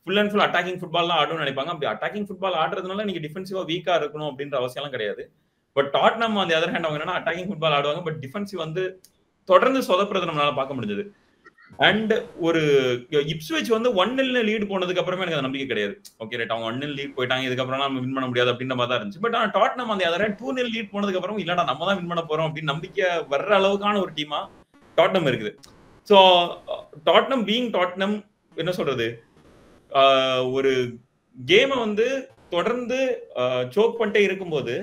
full and full attacking football தான் ஆடணும்னு நினைப்பாங்க. அப்படி அட்டாக்கிங் ஃபுட்பால் ஆடுறதுனால நீங்க டிஃபென்சிவா வீக்கா இருக்கணும் அப்படின்ற அவசியம் எல்லாம் கிடையாது. பட் டாட்னம் அந்த அதர் ஹேண்ட் அவங்க என்னன்னா அட்டாக்கிங் ஃபுட்பால் ஆடுவாங்க. பட் டிஃபென்சிவ் வந்து தொடர்ந்து சொதப்புறது நம்மளால பார்க்க முடிஞ்சது. அண்ட் ஒரு இப்ஸ்விச் வந்து 1-0 லீட் போனதுக்கு அப்புறமே எனக்கு அந்த நம்பிக்கை கிடையாது. ஓகே ரைட், அவங்க 1-0 லீட் போயிட்டாங்க, இதுக்கப்புறம் நம்ம வின் பண்ண முடியாது அப்படின்ற மாதிரி தான் இருந்துச்சு. பட் ஆனால் டாட்னம் அந்த அதர் 2-0 லீட் போனதுக்கு அப்புறம் இல்லடா நம்ம தான் வின் பண்ண போறோம் அப்படின்னு நம்பிக்கை வர்ற அளவுக்கான ஒரு டீமா டாட்னம் இருக்குது. ஸோ டாட்னம் பீயிங் டாட்னம் என்ன சொல்றது, ஒரு கேமை வந்து தொடர்ந்து சோக் பண்ணிட்டே இருக்கும்போது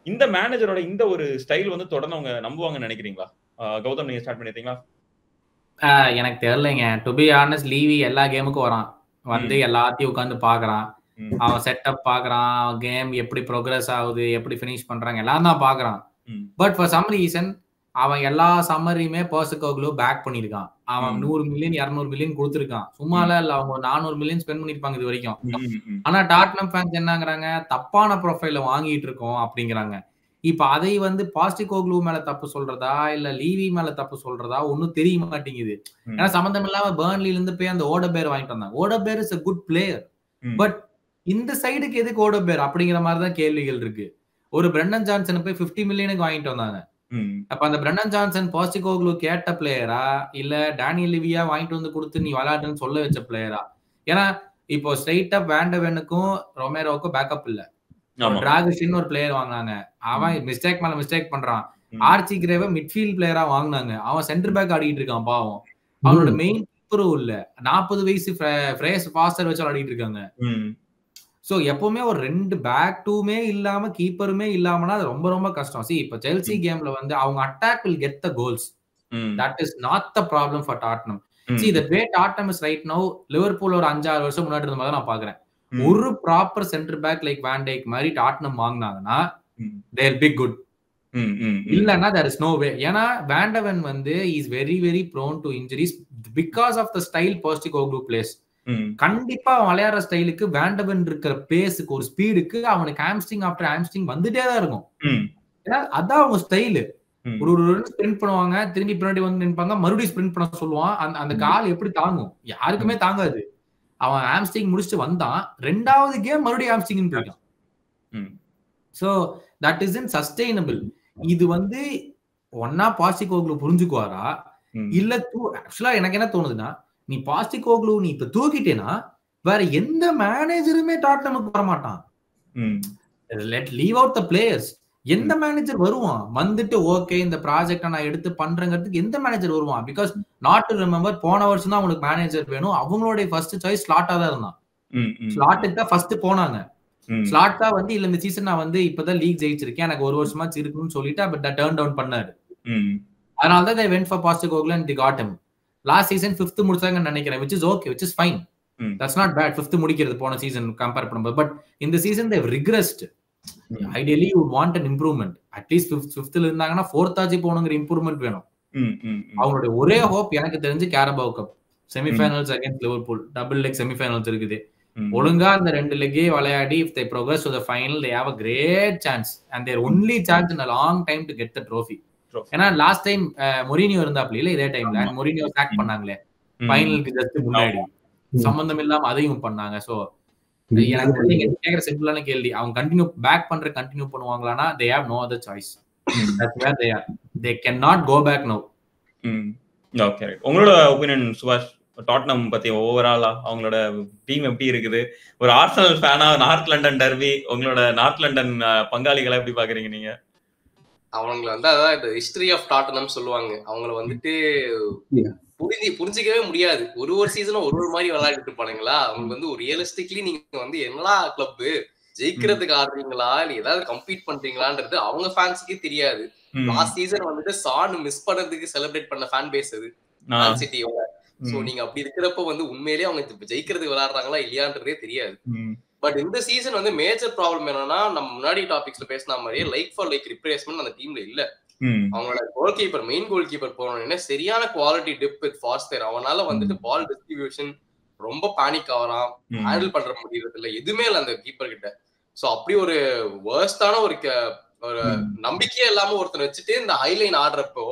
இந்த மேனேஜரோட இந்த ஒரு ஸ்டைல் வந்து தொடர்ந்து அவங்க நம்புவாங்கன்னு நினைக்கிறீங்களா? கௌதம், நீங்க ஸ்டார்ட் பண்ணிட்டீங்களா? எனக்கு தெரியலைங்க. டு பி ஆனஸ்ட், லீவி எல்லா கேமுக்கும் வரான், வந்து எல்லாத்தையும் உட்காந்து பாக்குறான், அவன் செட்டப் பாக்குறான், கேம் எப்படி ப்ரோக்ரஸ் ஆகுது, எப்படி பினிஷ் பண்றாங்க எல்லாம் தான் பாக்குறான். பட் ஃபார் சம் ரீசன் அவன் எல்லா சம்மரையுமே போஸ்டெகோக்லு பேக் பண்ணிருக்கான். அவன் 100 மில்லியன் 200 மில்லியன் கொடுத்துருக்கான். சும்மால இல்ல, அவங்க 400 மில்லியன் ஸ்பெண்ட் பண்ணிருப்பாங்க இது வரைக்கும். ஆனா டாட்னம் ஃபேன்ஸ் என்னங்கிறாங்க, தப்பான ப்ரொஃபைல வாங்கிட்டு இருக்கோம் அப்படிங்கிறாங்க. இப்ப அதை வந்து போஸ்டெகோக்லு மேல தப்பு சொல்றதா இல்ல லீவி மேல தப்பு சொல்றதா ஒன்னும் தெரிய மாட்டேங்குது. ஏன்னா சம்பந்தம் இல்லாம பெர்ன்லில இருந்து போய் அந்த ஓடபேர் வாங்கிட்டு வந்தாங்க. ஓடபேர் is a good player, but இந்த சைடுக்கு எதுக்கு ஓடபேர் அப்படிங்கிற மாதிரி தான் கேள்விகள் இருக்கு. ஒரு பிரெண்டன் ஜான்சன் போய் 50 மில்லியனுக்கு வாங்கிட்டு வந்தாங்க. அப்ப அந்த பிரெண்டன் ஜான்சன் போஸ்டெகோக்லு கேட்ட பிளேயரா இல்ல டேனியல் லிவியா வாங்கிட்டு வந்து கொடுத்து நீ விளையாடுன்னு சொல்ல வச்ச பிளேயரா? ஏன்னா இப்போ ஸ்ட்ரைட் அப் வேண்டவனுக்கும் ரொமேரோவுக்கும் பேக்கப் இல்ல. டிராகஷின்னு ஒரு பிளேயர் வாங்கினாங்க, அவன் மிஸ்டேக் மேல மிஸ்டேக் பண்றான். ஆர்ச்சி கிரேவ மிட்ஃபீல்ட் பிளேயரா வாங்கினாங்க, அவன் சென்டர் பேக் ஆடிட்டு இருக்கான் பாவம். அவனோட மெயின் கீப்பரும் இல்ல, 40 வயசு ஃப்ரேஸ் ஃபாஸ்டர் வச்சு ஆடிட்டு இருக்காங்க. சோ எப்பவுமே ஒரு 2 பேக் டூமே இல்லாம கீப்பருமே இல்லாமனா அது ரொம்ப ரொம்ப கஷ்டம். See, இப்ப செல்சி கேம்ல வந்து அவங்க attack will get the goals. That is not the problem for Tottenham. See, the way Tottenham is right now, Liverpool ஒரு 5-6 வருஷம் முன்னாடி இருந்த மாதிரி நான் பாக்குறேன். ஒரு ப்ராப்பர் சென்டர் பேக் லைக் வான் டைக் மாதிரி Tottenham வாங்கினாங்கன்னா they will be good. இல்லன்னா there is no way. ஏன்னா வேண்டவன் வந்து is very very prone to injuries because of the style Postecoglou plays. கண்டிப்பா விளையாடுற ஸ்டைலுக்கு வேண்டவன் இருக்கிற பேஸுக்கு ஒரு ஸ்பீடுக்கு அவனுக்கு ஹாம்ஸ்ட்ரிங் ஆஃப்டர் ஹாம்ஸ்ட்ரிங் வந்துட்டே தான் இருக்கும். ஏன்னா அதான் அவங்க ஸ்டைலு. ஒரு ஸ்பிரிண்ட் பண்ணுவாங்க, திரும்பி பின்னாடி வந்து நினைப்பாங்க, மறுபடியும் ஸ்பிரிண்ட் பண்ண சொல்லுவான். அந்த கால் எப்படி தாங்கும்? யாருக்குமே தாங்காது. அவன் ஹாம்ஸ்ட்ரிங் முடிச்சுட்டு வந்தான், 2வது கேம் மறுபடியும் ஹாம்ஸ்ட்ரிங் போயிட்டான். So that is unsustainable. இது வந்து ஒன்னா போஸ்டெகோக்லு புரிஞ்சுக்குவாரா இல்ல ஆக்சுவலா எனக்கு என்ன தோணுதுன்னா, நீ போஸ்டெகோக்லு நீ இப்ப தூக்கிட்டேனா வேற எந்த மேனேஜருமே டாட்னமுக்கு வர மாட்டான். Let leave out the players. எந்த மேனேஜர் வருவான் வந்துட்டு ஓகே இந்த ப்ராஜெக்ட நான் எடுத்து பண்றேங்கிறதுக்கு எந்த மேனேஜர் வருவான்? பிகாஸ் நாட் டு ரிமெம்பர், போன வருஷம் தான் அவங்களுக்கு மேனேஜர் வேணும். அவங்களுடைய ஃபர்ஸ்ட் சாய்ஸ் ஸ்லாட்டா தான் இருந்தான். ஸ்லாட்டுக்கு தான் ஃபர்ஸ்ட் போனாங்க. ஸ்லாட்டா வந்து இல்ல இந்த சீசன் நான் வந்து இப்பதான் லீக் ஜெயிச்சிருக்கேன், எனக்கு ஒரு வருஷமாச்சு இருக்குன்னு சொல்லிட்டு பட் டர்ன் டவுன் பண்ணாரு. அதனாலதான் they went for Postecoglou and they got him. Last season 5th முடிச்சாங்கன்னு நினைக்கிறேன், which is okay, which is fine. That's not bad. 5th முடிக்கிறது போன சீசன் கம்பேர் பண்ணும்போது. பட் இந்த season they have regressed. Ideally you would want an improvement. At least 5th இருந்தாங்கன்னா 4th ஆச்சு போணுங்கிற improvement வேணும். அவங்களுடைய ஒரே ஹோப் எனக்கு தெரிஞ்சு கேரபாவ் cup semi-finals against Liverpool, double leg semi-finals இருக்குது. ஒழுங்கா அந்த 2 லெக்கே விளையாடி if they progress to the final they have a great chance and their only chance in a long time to get the trophy. ஏன்னா last time Mourinho இருந்தாப்ல இல்ல, இதே டைம்ல Mourinho chalk பண்ணாங்களே ஃபைனலுக்கு just முன்னாடி, சம்பந்தம் இல்லாம அதையும் பண்ணாங்க. சோ எனக்கு நீங்க கேக்குற சிம்பிளான கேள்வி, அவங்க continue பண்ணுவாங்களானா they have no other choice. That's where they are. They cannot go back now. Okay, உங்களோட ஒபினியன் சுபாஷ், டாட்னம் பத்தி ஓவராலா அவங்களோட டீம் எப்படி இருக்குது? ஒரு ஆர்சனல் ஃபேனா நார்த் லண்டன் டர்பி, உங்களோட நார்த் லண்டன் பங்காளிகளை எப்படி பாக்குறீங்க நீங்க? அவங்களை வந்து அதான் இந்த ஹிஸ்டரி ஆஃப் டாட்டனம் சொல்லுவாங்க. அவங்கள வந்துட்டு புரிஞ்சிக்கவே முடியாது. ஒரு சீசனும் ஒரு மாதிரி விளையாடிட்டு இருப்பானுங்களா. அவங்க வந்து ஒரு ரியலிஸ்டிக்லி நீங்க வந்து என்னடா கிளப் ஜெயிக்கிறதுக்கு ஆடுறீங்களா இல்ல ஏதாவது கம்பீட் பண்றீங்களான்றது அவங்க ஃபேன்ஸுக்கே தெரியாது. லாஸ்ட் சீசன் வந்துட்டு சான் மிஸ் பண்ணதுக்கு செலிப்ரேட் பண்ண ஃபேன் பேஸ் அது மேன் சிட்டியோட. சோ நீங்க அப்படி இருக்கிறப்ப வந்து உண்மையிலேயே அவங்க ஜெயிக்கிறதுக்கு விளையாடுறாங்களா இல்லையான்றதே தெரியாது. பட் இந்த சீசன் வந்து மேஜர் ப்ராப்ளம் என்னன்னா, நம்ம முன்னாடி டாபிக்ஸ்ல பேசின மாதிரியே லைக் ஃபார் லைக் ரிப்ளேஸ்மெண்ட் அந்த டீம்ல இல்ல. அவங்களோட goal keeper, main goal keeper போனோம்னா சரியான குவாலிட்டி டிப் வித் ஃபாஸ்டர். அவனால வந்துட்டு பால் டிஸ்ட்ரிபியூஷன் ரொம்ப பேனிக் ஆகிறான், ஹேண்டில் பண்ற முடியறது இல்ல, எதுவுமே இல்லை அந்த கீப்பர் கிட்ட. சோ அப்படி ஒரு வேர்ஸ்டான ஒரு ஒரு நம்பிக்கையே இல்லாம ஒருத்தர் வச்சுட்டு இந்த ஹைலைன் ஆடுறப்போ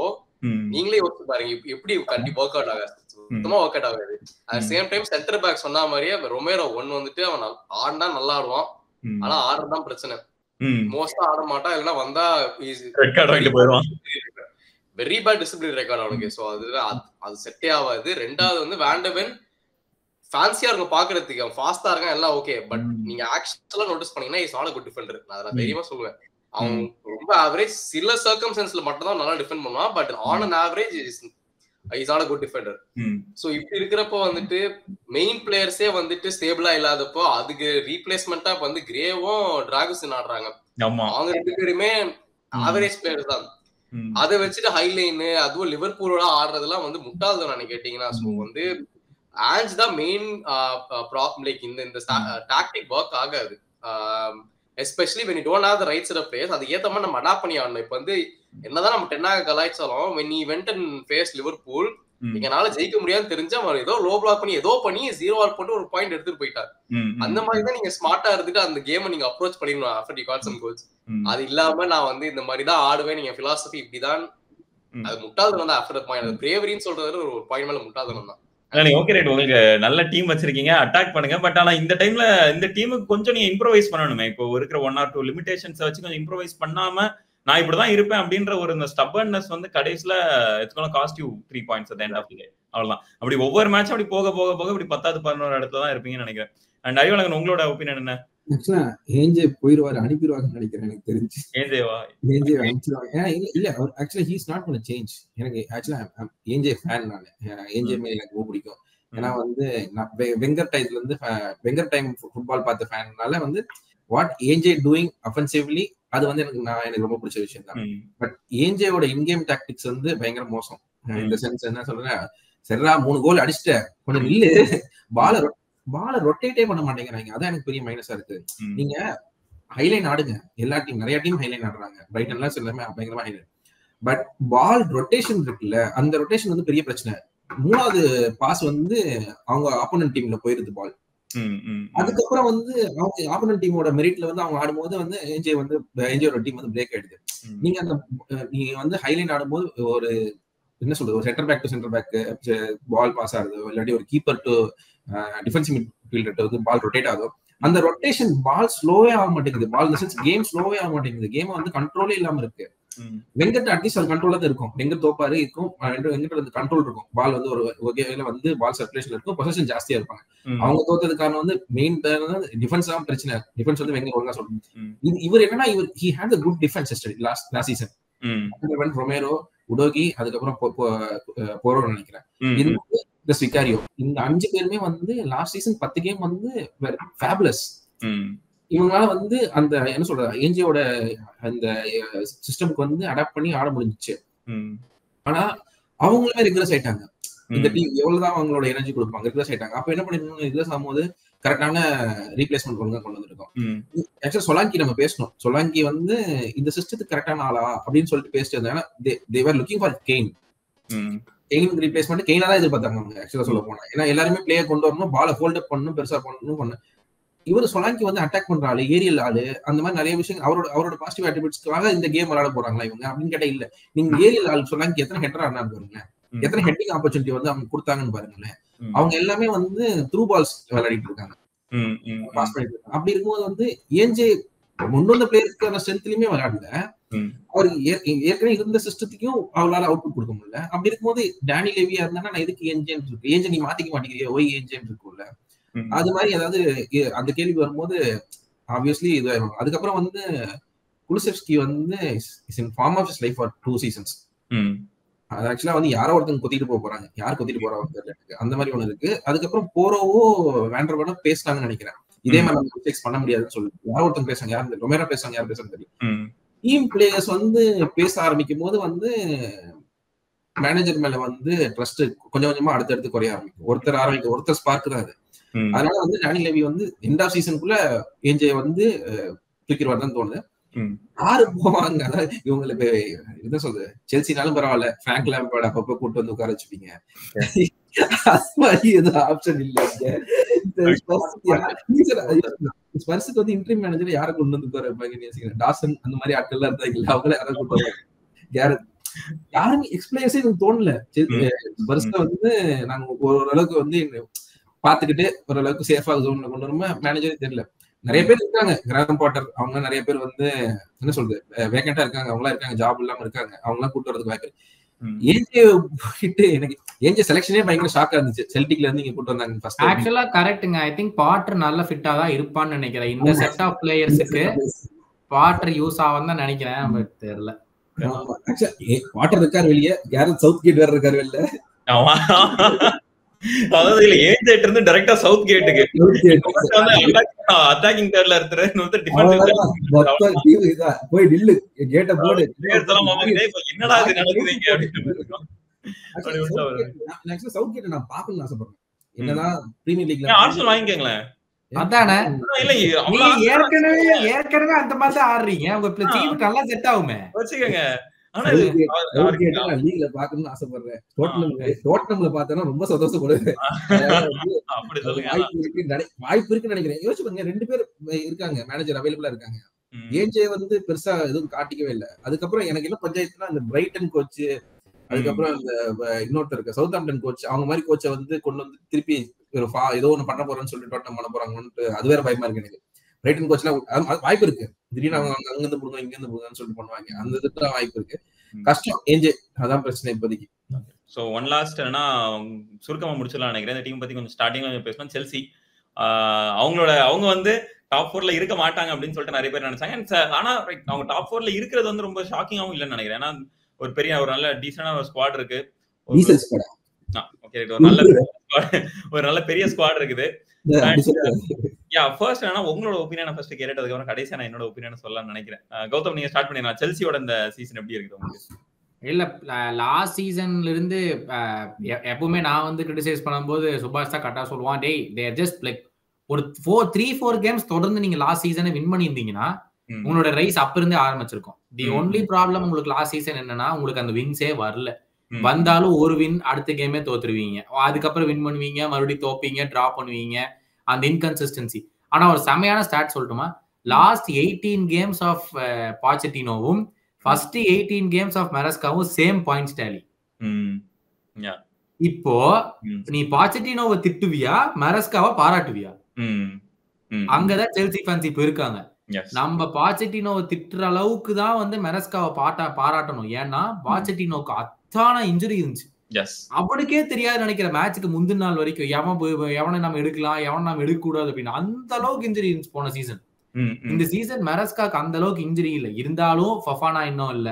நீங்களே யோசிச்சு பாருங்க எப்படி கண்டிப்பா ஒர்க் அவுட் ஆகாது, சுத்தமா ஒர்க் அவுட் ஆகாது. At same time centre back சொன்ன மாதிரியே ரொமேரோ ஒன்னு வந்துட்டு அவன் ஆடினா நல்லா ஆடுவான், ஆனா ஆடுறதுதான் பிரச்சனை. மோஸ்டா ஆட மாட்டான், இல்லைன்னா வந்தா வெரி பேட் டிசிப்ளின் ரெக்கார்ட் அவனுக்கு. சோ அது செட்டே ஆகாது. ரெண்டாவது வந்து வேண்டவன் ஃபேன்சியா இருக்கும் பாக்குறதுக்கு, அவன் ஃபாஸ்டா இருக்கான் எல்லாம் ஓகே, பட் நீங்க ஆக்சுவலா நோட்டீஸ் பண்ணீங்கன்னா is not a good defender. நான் தைரியமா சொல்லுவேன். அவன் ரொம்ப ஆவரேஜ், சில சர்க்கம்ஸ்டன்ஸ்ல மட்டும் தான் நல்லா டிஃபெண்ட் பண்ணுவான், but on an average is not a good defender. So இப்படி இருக்கிறப்போ வந்துட்டு மெயின் பிளேயர்ஸே வந்துட்டு ஸ்டேபிளா இல்லாதப்போ அதுக்கு ரீப்ளேஸ்மெண்டா வந்து கிரேவும் டிராகுசன் ஆடுறாங்க. அவங்க 2 பேருமே ஆவரேஜ் பிளேயர்ஸ் தான். அதை வச்சுட்டு ஹைலைன் அதுவும் லிவர்பூலோட ஆடுறதெல்லாம் வந்து முட்டாள்தான் கேட்டீங்கன்னா. சோ வந்து ஆன்ஜ் தான் மெயின் ப்ராப்ளம். லைக் இந்த டாக்டிக் ஒர்க் ஆகாது, especially when you don't have the right set of players. அது ஏத்த மாதிரி நம்ம அடாப்ட் பண்ணி ஆடணும். இப்போ வந்து என்னதான் நம்ம 10 கலாய்ச்சாலும் when he went and faced Liverpool, எங்கனால ஜெயிக்க முடியாதுன்னு தெரிஞ்சா அவர் ஏதோ லோ பிளாக் பண்ணி ஏதோ பண்ணி 0 போட்டு ஒரு பாயிண்ட் எடுத்துட்டு போயிட்டார். அந்த மாதிரி தான் நீங்க ஸ்மார்ட்டா இருந்துட்டு அந்த கேமை நீங்க அப்ரோச் பண்ணிடணும் after you got some goals. அது இல்லாம நான் வந்து இந்த மாதிரி தான் ஆடுவேன், நீங்க பிலாசபி இப்படிதான், அது முட்டாள்தனம் தான். ஆஃப்டர் பாயிண்ட் பிரேவரின்னு சொல்றது ஒரு பாயிண்ட் மேல முட்டாள்தனம் தான். ஓகே ரைட், உங்களுக்கு நல்ல டீம் வச்சிருக்கீங்க, அட்டாக் பண்ணுங்க. பட் ஆனா இந்த டைம்ல இந்த டீமுக்கு கொஞ்சம் நீங்க இம்ப்ரோவைஸ் பண்ணணுமே. இப்போ இருக்கிற 1 or 2 லிமிடேஷன்ஸ் வச்சு கொஞ்சம் இம்ப்ரோவைஸ் பண்ணாம நான் இப்படிதான் இருப்பேன் அப்படின்ற ஒரு இந்த ஸ்டப்பர்னஸ் வந்து கடைசியில it's gonna cost you 3 points at the end of the day. அவ்வளவுதான். அப்படி ஒவ்வொரு மேட்ச் அப்படி போக போக போக இப்படி 10th 11th இடத்துல தான் இருப்பீங்கன்னு நினைக்கிறேன். அண்ட் அறிவழகன், உங்களோட ஒப்பீனியன் என்ன? ஆக்சுவலா ஏஞ்சே போயிடுவாரு, அனுப்பிடுவாங்கன்னு நினைக்கிறேன். எனக்கு தெரிஞ்சு ஏஞ்சே அனுப்பிடுவாங்க. இல்ல actually he is not gonna change. எனக்கு ஆக்சுவலா ஏஞ்சே ஃபேன் நானு. ஏஞ்சே மேல எனக்கு ரொம்ப பிடிக்கும். ஏன்னா வந்து வெங்கர் டைம்ல இருந்து வெங்கர் டைம் ஃபுட்பால் பார்த்த ஃபேன்னால வந்து வாட் ஏஞ்சே டூயிங் அஃபென்சிவ்லி அது வந்து எனக்கு ரொம்ப பிடிச்ச விஷயம் தான். பட் ஏஞ்சேவோட இன்கேம் டாக்டிக்ஸ் வந்து பயங்கர மோசம். இந்த சென்ஸ் என்ன சொல்றேன், சரிடா 3 கோல் அடிச்சுட்ட, கொஞ்சம் நில்லு, பால ரொட்டேட்டே பண்ண மாட்டேங்கிறாங்க. அதான் எனக்கு பெரிய மைனஸா இருக்கு. நீங்க ஹைலைன் ஆடுங்க, எல்லா டீம் நிறைய டீம் ஹைலைன் ஆடுறாங்க, பிரைட்டன்லாம் எல்லாமே பயங்கரமா ஹைலைன். பட் பால் ரொட்டேஷன் இருக்குல்ல, அந்த ரொட்டேஷன் வந்து பெரிய பிரச்சனை. 3வது பாஸ் வந்து அவங்க ஆப்போனன்ட் டீம்ல போயிருது பால். அதுக்கப்புறம் வந்து அவங்க ஆப்போனன்ட் டீமோட மெரிட்ல வந்து அவங்க ஆடும்போது வந்து ஏஞ்சேயோட டீம் வந்து பிரேக் ஆயிடுது. நீங்க வந்து ஹைலைன் ஆடும்போது ஒரு என்ன சொல்றது, ஒரு centre back to centre back ball pass ஆகுது, இல்லாட்டி ஒரு கீப்பர் டு டிஃபென்சிவ் மிட்ஃபீல்டர் வந்து பால் ரொட்டேட் ஆகும். அந்த ரொட்டேஷன் பால் ஸ்லோவே ஆக மாட்டேங்குது. பால் இந்த சென்ஸ் கேம் ஸ்லோவே ஆக மாட்டேங்குது. கேம் வந்து கண்ட்ரோலே இல்லாம இருக்கு. வெங்கட் அட்லீஸ்ட் அது கண்ட்ரோலா தான் இருக்கும். வெங்கட் தோப்பாரு இருக்கும், வெங்கட் வந்து கண்ட்ரோல் இருக்கும். பால் வந்து ஒரு வகையில வந்து பால் சர்க்குலேஷன் இருக்கும், பொசிஷன் ஜாஸ்தியா இருப்பாங்க. அவங்க தோத்தது காரணம் வந்து மெயின் டிஃபென்ஸ் தான் பிரச்சனை. டிஃபென்ஸ் வந்து வெங்கட் ஒழுங்கா சொல்லணும். இவர் என்னன்னா he had a good defense last season. Romero, உடோகி, அதுக்கப்புறம் போரோ நினைக்கிறேன், இந்த விகாரியோ, இந்த 5 பேருமே வந்து லாஸ்ட் சீசன் 10 கேம் வந்து ஃபேபுலஸ். இவங்களால வந்து அந்த என்ன சொல்றது ஏஞ்சியோட அந்த சிஸ்டம்க்கு வந்து அடாப்ட் பண்ணி ஆட முடிஞ்சிச்சு. ஆனா அவங்களுமே ரெகுலர்ஸ் ஆயிட்டாங்க. இந்த டீம் எவ்வளவுதான் அவங்களோட எனர்ஜி கொடுப்பாங்க, ரெகுலர்ஸ் ஆயிட்டாங்க. அப்ப என்ன பண்ணிருக்கணும், ரெகுலர்ஸ் ஆகும்போது கரெக்டான ரீப்ளேஸ்மெண்ட் கொண்டு வந்திருக்கோம். ஆக்சுவலா சொலாங்கி நம்ம பேசணும். சொலாங்கி வந்து இந்த சிஸ்டத்துக்கு கரெக்டான ஆளா அப்படின்னு சொல்லிட்டு பேசிட்டு இருந்தாங்க. they were looking for Kane replacement. கெயினா தான் எதிர்பார்த்தாங்க அவங்க ஆக்சுவலா சொல்ல போனா. ஏன்னா எல்லாருமே பிளேயர் கொண்டு வரணும், பாலை ஹோல்ட் அப் பண்ணணும், பெருசா பண்ணணும். இவர் சொலாங்கி வந்து அட்டாக் பண்ற ஆளு, ஏரியல் ஆளு, அந்த மாதிரி நிறைய விஷயம் அவரோட பாசிட்டிவ் அட்ரிபியூட்ஸ்க்காக இந்த கேம் விளையாட போறாங்களா இவங்க அப்படின்னு கேட்டா இல்ல. நீங்க ஏரியல் ஆள் சொலாங்கி எத்தனை ஹெட்டர் ஆடினான்னு பாருங்களேன், எத்தனை ஹெட்டிங் ஆப்பர்ச்சுனிட்டி வந்து அவங்க கொடுத்தாங்கன்னு பாருங்களேன். அவங்க எல்லாமே வந்து த்ரூ பால்ஸ் விளையாடிட்டு இருக்காங்க, பாஸ் பண்ணிட்டு இருக்காங்க. அப்படி இருக்கும்போது வந்து ஏஞ்சே முன்னொந்த பிளேயர்ஸ்க்கான ஸ்ட்ரென்த்லயுமே விளையாடல. அவர் ஏற்கனவே இருந்த சிஸ்டத்துக்கும் அவங்களால அவுட்புட் கொடுக்க முடியல. அப்படி இருக்கும்போது டேனி லெவியா இருந்தா நான் எதுக்கு ஏஞ்சேன்னு இருக்கு, ஏஞ்சே நீ மாத்திக்க மாட்டேங்கிறியா, ஒய் ஏஞ்சேன்னு இருக்கும்ல. அது மாதிரி ஏதாவது அந்த கேள்வி வரும்போது ஆப்வியஸ்லி இது. அதுக்கப்புறம் வந்து குலுசெவ்ஸ்கி வந்து is in form of his life for 2 seasons. அது ஆக்சுவலா வந்து யாரோ ஒருத்தங்க கொத்திட்டு போறாங்க, யார் கொத்திட்டு போறாங்க அந்த மாதிரி ஒண்ணு இருக்கு. அதுக்கப்புறம் போரோவோ வேண்டர்வோ பேசுறாங்கன்னு நினைக்கிறேன். இதே மாதிரி நம்ம மிஸ்டேக்ஸ் பண்ண முடியாதுன்னு சொல்லி யாரோ ஒருத்தங்க பேசுறாங்க, யார் ரொமேரோ பேசுறாங்க, யார் பேசுறாங்க தெரியும். டீம் பிளேயர்ஸ் வந்து பேச ஆரம்பிக்கும் போது வந்து மேனேஜர் மேல வந்து ட்ரஸ்ட் கொஞ்சம் கொஞ்சமா அடுத்தடுத்து குறைய ஆரம்பிக்கும். ஒருத்தர் ஸ்பார்க் தான் அது. அதனால வந்து டேனி லெவி வந்து எண்ட் ஆஃப் சீசனுக்குள்ள ஏஞ்சே வந்து தூக்கிடுவார் தான் தோணுது. 6 போவாங்க. அதாவது இவங்களுக்கு என்ன சொல்றது, செல்சினாலும் பரவாயில்ல, பிராங்க் லாம்பர்ட் அப்பப்போ கூட்டு வந்து உட்கார வச்சுப்பீங்க. அது மாதிரி எதுவும் ஆப்ஷன் இல்ல. ஸ்பர்ஸுக்கு வந்து இன்டர்வியூ மேனேஜர் யாரை கொண்டு வந்து பாருங்க, டாசன் அந்த மாதிரி ஆட்கள் எல்லாம் இருந்தாங்க, அவங்களே யாரை கொண்டு வராங்க, யாருமே எக்ஸ்பிளைன்ஸே எனக்கு தோணல. ஸ்பர்ஸ்ல வந்து நாங்க ஓரளவுக்கு வந்து பாத்துக்கிட்டு ஓரளவுக்கு சேஃபா ஜோன்ல கொண்டு வரோமா மேனேஜரே தெரியல. நிறைய பேர் இருக்காங்க, கிராம் பாட்டர் அவங்க நிறைய பேர் வந்து என்ன சொல்றது வேகண்டா இருக்காங்க, அவங்க எல்லாம் இருக்காங்க, ஜாப் இல்லாம இருக்காங்க, அவங்க எல்லாம் கூட்டு வரதுக்கு வாய்ப்பு. ஏஜே போயிட்டு எனக்கு ஏஜே செலக்ஷனே பயங்கர ஷாக்கா இருந்துச்சு. செல்டிக்ல இருந்து இங்க கூட்டு வந்தாங்க ஃபர்ஸ்ட். ஆக்சுவலா கரெக்ட்டுங்க. ஐ திங்க் பாட்டர் நல்ல ஃபிட்டா தான் இருப்பான்னு நினைக்கிறேன். இந்த செட் ஆஃப் பிளேயர்ஸ்க்கு பாட்டர் யூஸ் ஆகும் தான் நினைக்கிறேன், பட் தெரியல. பாட்டர் இருக்காரு வெளியே, கேரட் சவுத் கேட் வேற இருக்காரு வெளில. அதாவது இல்ல ஏஜெட் இருந்து டைரக்டா சவுத் கேட்டுக்கு அட்டாக்கிங் தேர்ட்ல இருக்காரு, இன்னொரு டிஃபென்ஸ் டீம் இதா போய் நில்லு கேட்ட போடு. என்னடா இது நடக்குதுங்க அப்படினு சவுத் கேட் நான் பார்க்கணும்னு ஆசைப்படுறேன். என்னதான் பிரீமியர் லீக்ல ஆர்சனல் வாங்கிக்கங்களே. அதானே இல்ல ஏற்கனவே அந்த மாதிரி தான் ஆடுறீங்க, உங்க டீம் நல்லா செட் ஆகுமே வச்சுக்கோங்க. ஆனா லீக்ல பாக்கணும்னு ஆசைப்படுறேன். டோட்டனம்ல பார்த்தேன்னா ரொம்ப சந்தோஷப்படுவேன். வாய்ப்பு இருக்குன்னு நினைக்கிறேன். யோசிச்சு பாருங்க, 2 பேர் இருக்காங்க மேனேஜர் அவைலபிளா இருக்காங்க. ஏஜே வந்து பெருசா எதுவும் காட்டிக்கவே இல்லை. அதுக்கப்புறம் எனக்கு என்ன பஞ்சாயத்துனா அந்த பிரைட்டன் கோச், அதுக்கப்புறம் அந்த இன்னொருத்தர் இருக்க சவுத் ஆம்டன் கோச், அவங்க மாதிரி கோச்சை வந்து கொண்டு வந்து திருப்பி ஒரு ஏதோ ஒண்ணு பண்ண போறேன்னு சொல்லிட்டு டோட்டம் பண்ண போறாங்கன்னு அது வேற பயமா இருக்கு எனக்கு. பிரைட்டன் கோச்லாம் வாய்ப்பு இருக்கு, திடீர்னு அவங்க அங்கிருந்து போடுங்க இங்கிருந்து போடுங்கன்னு சொல்லிட்டு பண்ணுவாங்க. அந்த இதுக்கு வாய்ப்பு இருக்கு. கஷ்டம் ஏஜே, அதான் பிரச்சனை இப்போதைக்கு. சோ ஒன் லாஸ்ட் என்னன்னா சுருக்கமா முடிச்சிடலாம் நினைக்கிறேன். இந்த டீம் பத்தி கொஞ்சம் ஸ்டார்டிங்ல பேசணும். செல்சி அவங்க வந்து டாப் 4ல இருக்க மாட்டாங்க அப்படின்னு சொல்லிட்டு நிறைய பேர் நினைச்சாங்க. ஆனா அவங்க டாப் 4ல இருக்கிறது வந்து ரொம்ப ஷாக்கிங்காவும் இல்லைன்னு நினைக்கிறேன். ஏன்னா ஒரு பெரிய ஒரு நல்ல டீசென்டான ஒரு ஸ்குவாட் இருக்கு. ஒரு நல்ல பெரிய ஸ்குவாட் இருக்குது. ஃபர்ஸ்ட் என்னன்னா உங்களோட ஒப்பீனியனை ஃபர்ஸ்ட் கேட்டதுக்கு அப்புறம் கடைசியா நான் என்னோட ஒப்பீனியனை சொல்லலாம்னு நினைக்கிறேன். கௌதம் நீங்க ஸ்டார்ட் பண்ணிடலாம். செல்சியோட இந்த சீசன் எப்படி இருக்குது உங்களுக்கு? இல்ல லாஸ்ட் சீசன்ல இருந்து எப்பவுமே நான் வந்து கிரிட்டிசைஸ் பண்ணும்போது சுபாஷ் தான் கரெக்டா சொல்லுவான், டேய் தே ஆர் ஜஸ்ட் லைக் ஒரு 3-4 கேம்ஸ் தொடர்ந்து நீங்க லாஸ்ட் சீசனை வின் பண்ணியிருந்தீங்கன்னா உங்களோட ரைஸ் அப்ப இருந்தே ஆரம்பிச்சிருக்கும். தி ஒன்லி ப்ராப்ளம் உங்களுக்கு லாஸ்ட் சீசன் என்னன்னா உங்களுக்கு அந்த வின்ஸே வரல. வந்தாலும் ஒரு வின் அடுத்த கேமே தோத்துருவீங்க, அதுக்கப்புறம் வின் பண்ணுவீங்க, மறுபடியும் தோப்பீங்க, டிரா பண்ணுவீங்க, அந்த இன்கன்சிஸ்டன்சி. ஆனா ஒரு செமையான ஸ்டாட் சொல்லட்டுமா, லாஸ்ட் 18 கேம்ஸ் ஆஃப் பாச்செட்டினோவும் ஃபர்ஸ்ட் 18 கேம்ஸ் ஆஃப் மெரஸ்காவும் சேம் பாயிண்ட்ஸ் டேலி. இப்போ நீ பாச்செட்டினோவை திட்டுவியா மெரஸ்காவை பாராட்டுவியா? அங்கதான் செல்சி ஃபேன்ஸ் இப்ப இருக்காங்க. நம்ம பாச்செட்டினோவை திட்டுற அளவுக்கு தான் வந்து மெரஸ்காவை பாராட்டணும். ஏன்னா பாச்செட்டினோக்கு அத்தான இன்ஜுரி இருந்துச்சு. அவனுக்கே தெரியாது நினைக்கிற மேட்சுக்கு முந்தின நாள் வரைக்கும் எவனை நம்ம எடுக்கலாம், எவனை நம்ம எடுக்க கூடாது அப்படின்னு. அந்த அளவுக்கு இன்ஜுரி இருந்துச்சு போன சீசன். இந்த சீசன் மெரஸ்காக்கு அந்த அளவுக்கு இன்ஜுரி இல்ல, இருந்தாலும் ஃபஃபானா இன்னும் இல்ல.